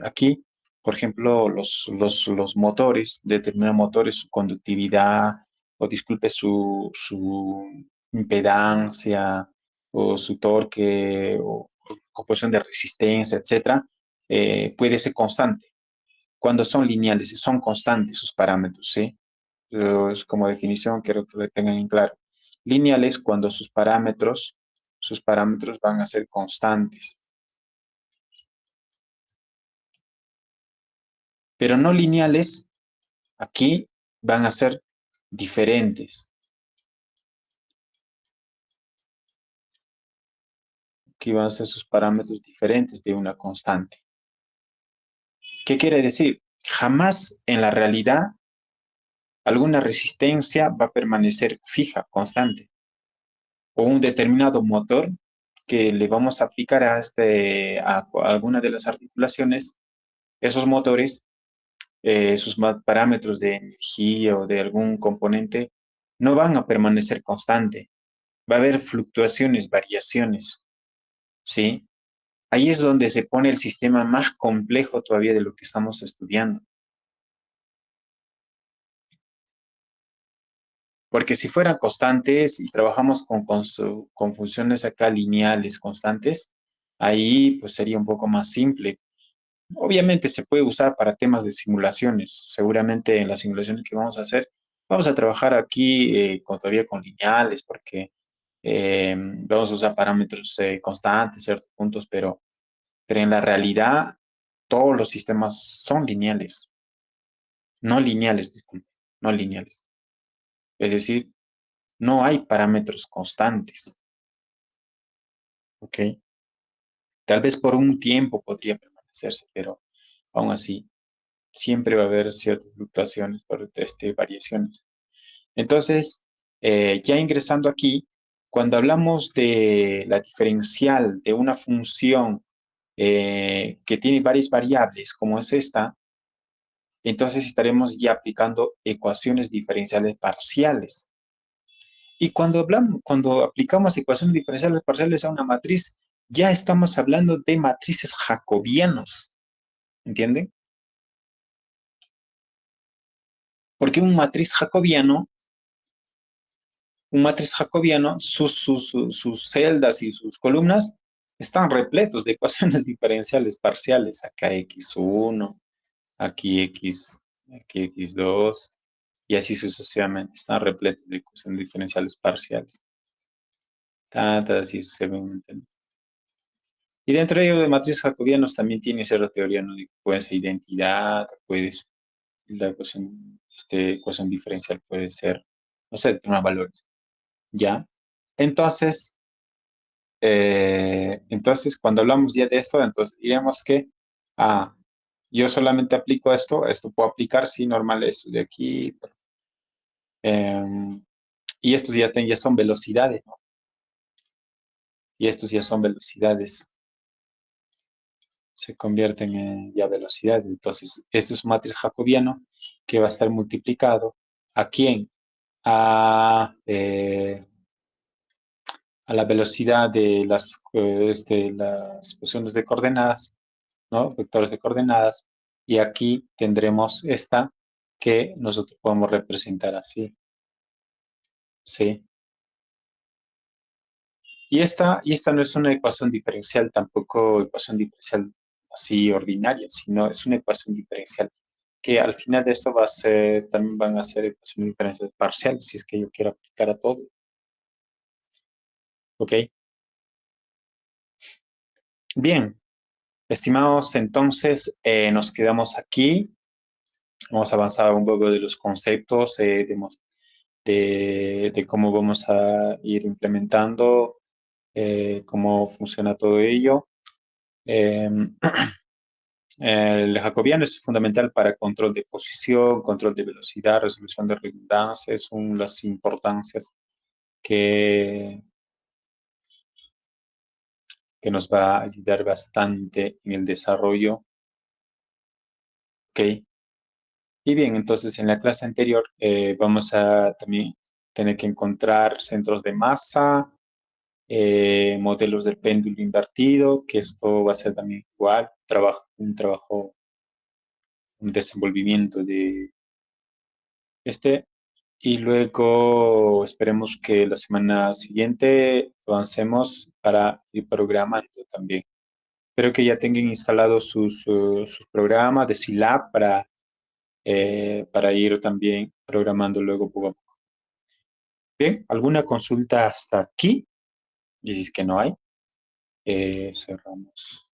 aquí, por ejemplo, los motores, determinados motores, su conductividad, o disculpe, su impedancia, o su torque, o composición de resistencia, etcétera, puede ser constante. Cuando son lineales, son constantes sus parámetros, ¿sí? Es como definición, quiero que lo tengan en claro. Lineales cuando sus parámetros van a ser constantes, pero no lineales, aquí van a ser diferentes. Aquí van a ser sus parámetros diferentes de una constante. ¿Qué quiere decir? Jamás en la realidad alguna resistencia va a permanecer fija, constante, o un determinado motor que le vamos a aplicar a alguna de las articulaciones, esos motores, sus parámetros de energía o de algún componente no van a permanecer constante. Va a haber fluctuaciones, variaciones, ¿sí? ahí es donde se pone el sistema más complejo todavía de lo que estamos estudiando. Porque si fueran constantes y trabajamos con funciones acá lineales constantes, ahí pues sería un poco más simple. Obviamente se puede usar para temas de simulaciones. Seguramente en las simulaciones que vamos a hacer, vamos a trabajar aquí todavía con lineales, porque vamos a usar parámetros constantes, ciertos puntos, pero en la realidad todos los sistemas son lineales, no lineales, disculpe, no lineales. Es decir, no hay parámetros constantes, ¿ok? Tal vez por un tiempo podría permanecerse, pero aún así siempre va a haber ciertas fluctuaciones por variaciones. Entonces, ya ingresando aquí, cuando hablamos de la diferencial de una función que tiene varias variables, como es esta, entonces estaremos ya aplicando ecuaciones diferenciales parciales. Y cuando aplicamos ecuaciones diferenciales parciales a una matriz, ya estamos hablando de matrices jacobianos, ¿entienden? Porque un matriz jacobiano, sus celdas y sus columnas están repletos de ecuaciones diferenciales parciales. Acá x1, aquí aquí x2, y así sucesivamente. Están repletos de ecuaciones diferenciales parciales. Tantas así sucesivamente. Y dentro de ellos, de matrices jacobianos también tiene cierta teoría, ¿no? Puede ser identidad, la ecuación diferencial puede ser, no sé, determinados valores. ¿Ya? Entonces, entonces, cuando hablamos ya de esto, entonces diremos que, ah, yo solamente aplico esto puedo aplicar, sí, normal, esto de aquí, em, y estos ya son velocidades, ¿no? Y estos ya son velocidades, se convierten en ya velocidades. Entonces, esto es un matriz jacobiano que va a estar multiplicado. ¿A quién? A, a la velocidad de las posiciones de coordenadas, ¿no? Vectores de coordenadas. Y aquí tendremos esta que nosotros podemos representar así, ¿sí? Y esta no es una ecuación diferencial, tampoco ecuación diferencial así ordinaria, sino es una ecuación diferencial que al final de esto también van a ser ecuaciones diferenciales parciales, si es que yo quiero aplicar a todo, ¿ok? Bien, estimados, entonces nos quedamos aquí. Hemos avanzado un poco de los conceptos, de cómo vamos a ir implementando, cómo funciona todo ello. Eh, el jacobiano es fundamental para control de posición, control de velocidad, resolución de redundancias, son las importancias que, que nos va a ayudar bastante en el desarrollo. ¿Ok? Y bien, entonces en la clase anterior vamos a también tener que encontrar centros de masa, modelos del péndulo invertido, que esto va a ser también igual, un desenvolvimiento de este. Y luego esperemos que la semana siguiente avancemos para ir programando también. Espero que ya tengan instalados sus programas de Scilab para ir también programando luego poco a poco. Bien, ¿alguna consulta hasta aquí? Y si es que no hay, cerramos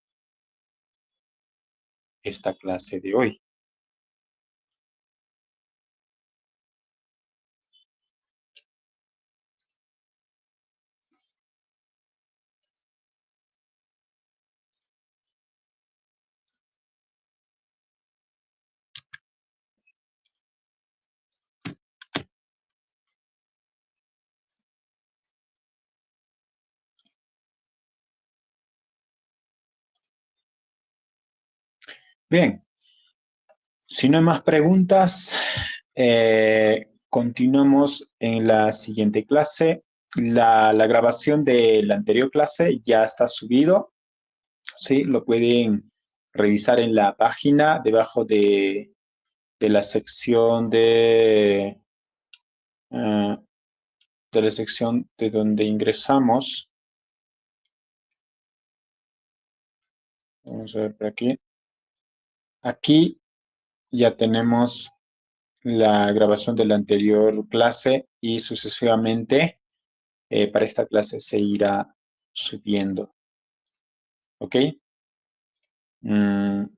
esta clase de hoy. Bien, si no hay más preguntas, continuamos en la siguiente clase. La grabación de la anterior clase ya está ¿sí? Lo pueden revisar en la página debajo de la sección eh, de la sección de donde ingresamos. Vamos a ver por aquí. Aquí ya tenemos la grabación de la anterior clase y sucesivamente para esta clase se irá subiendo. ¿Ok? Tengo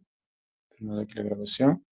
aquí la grabación.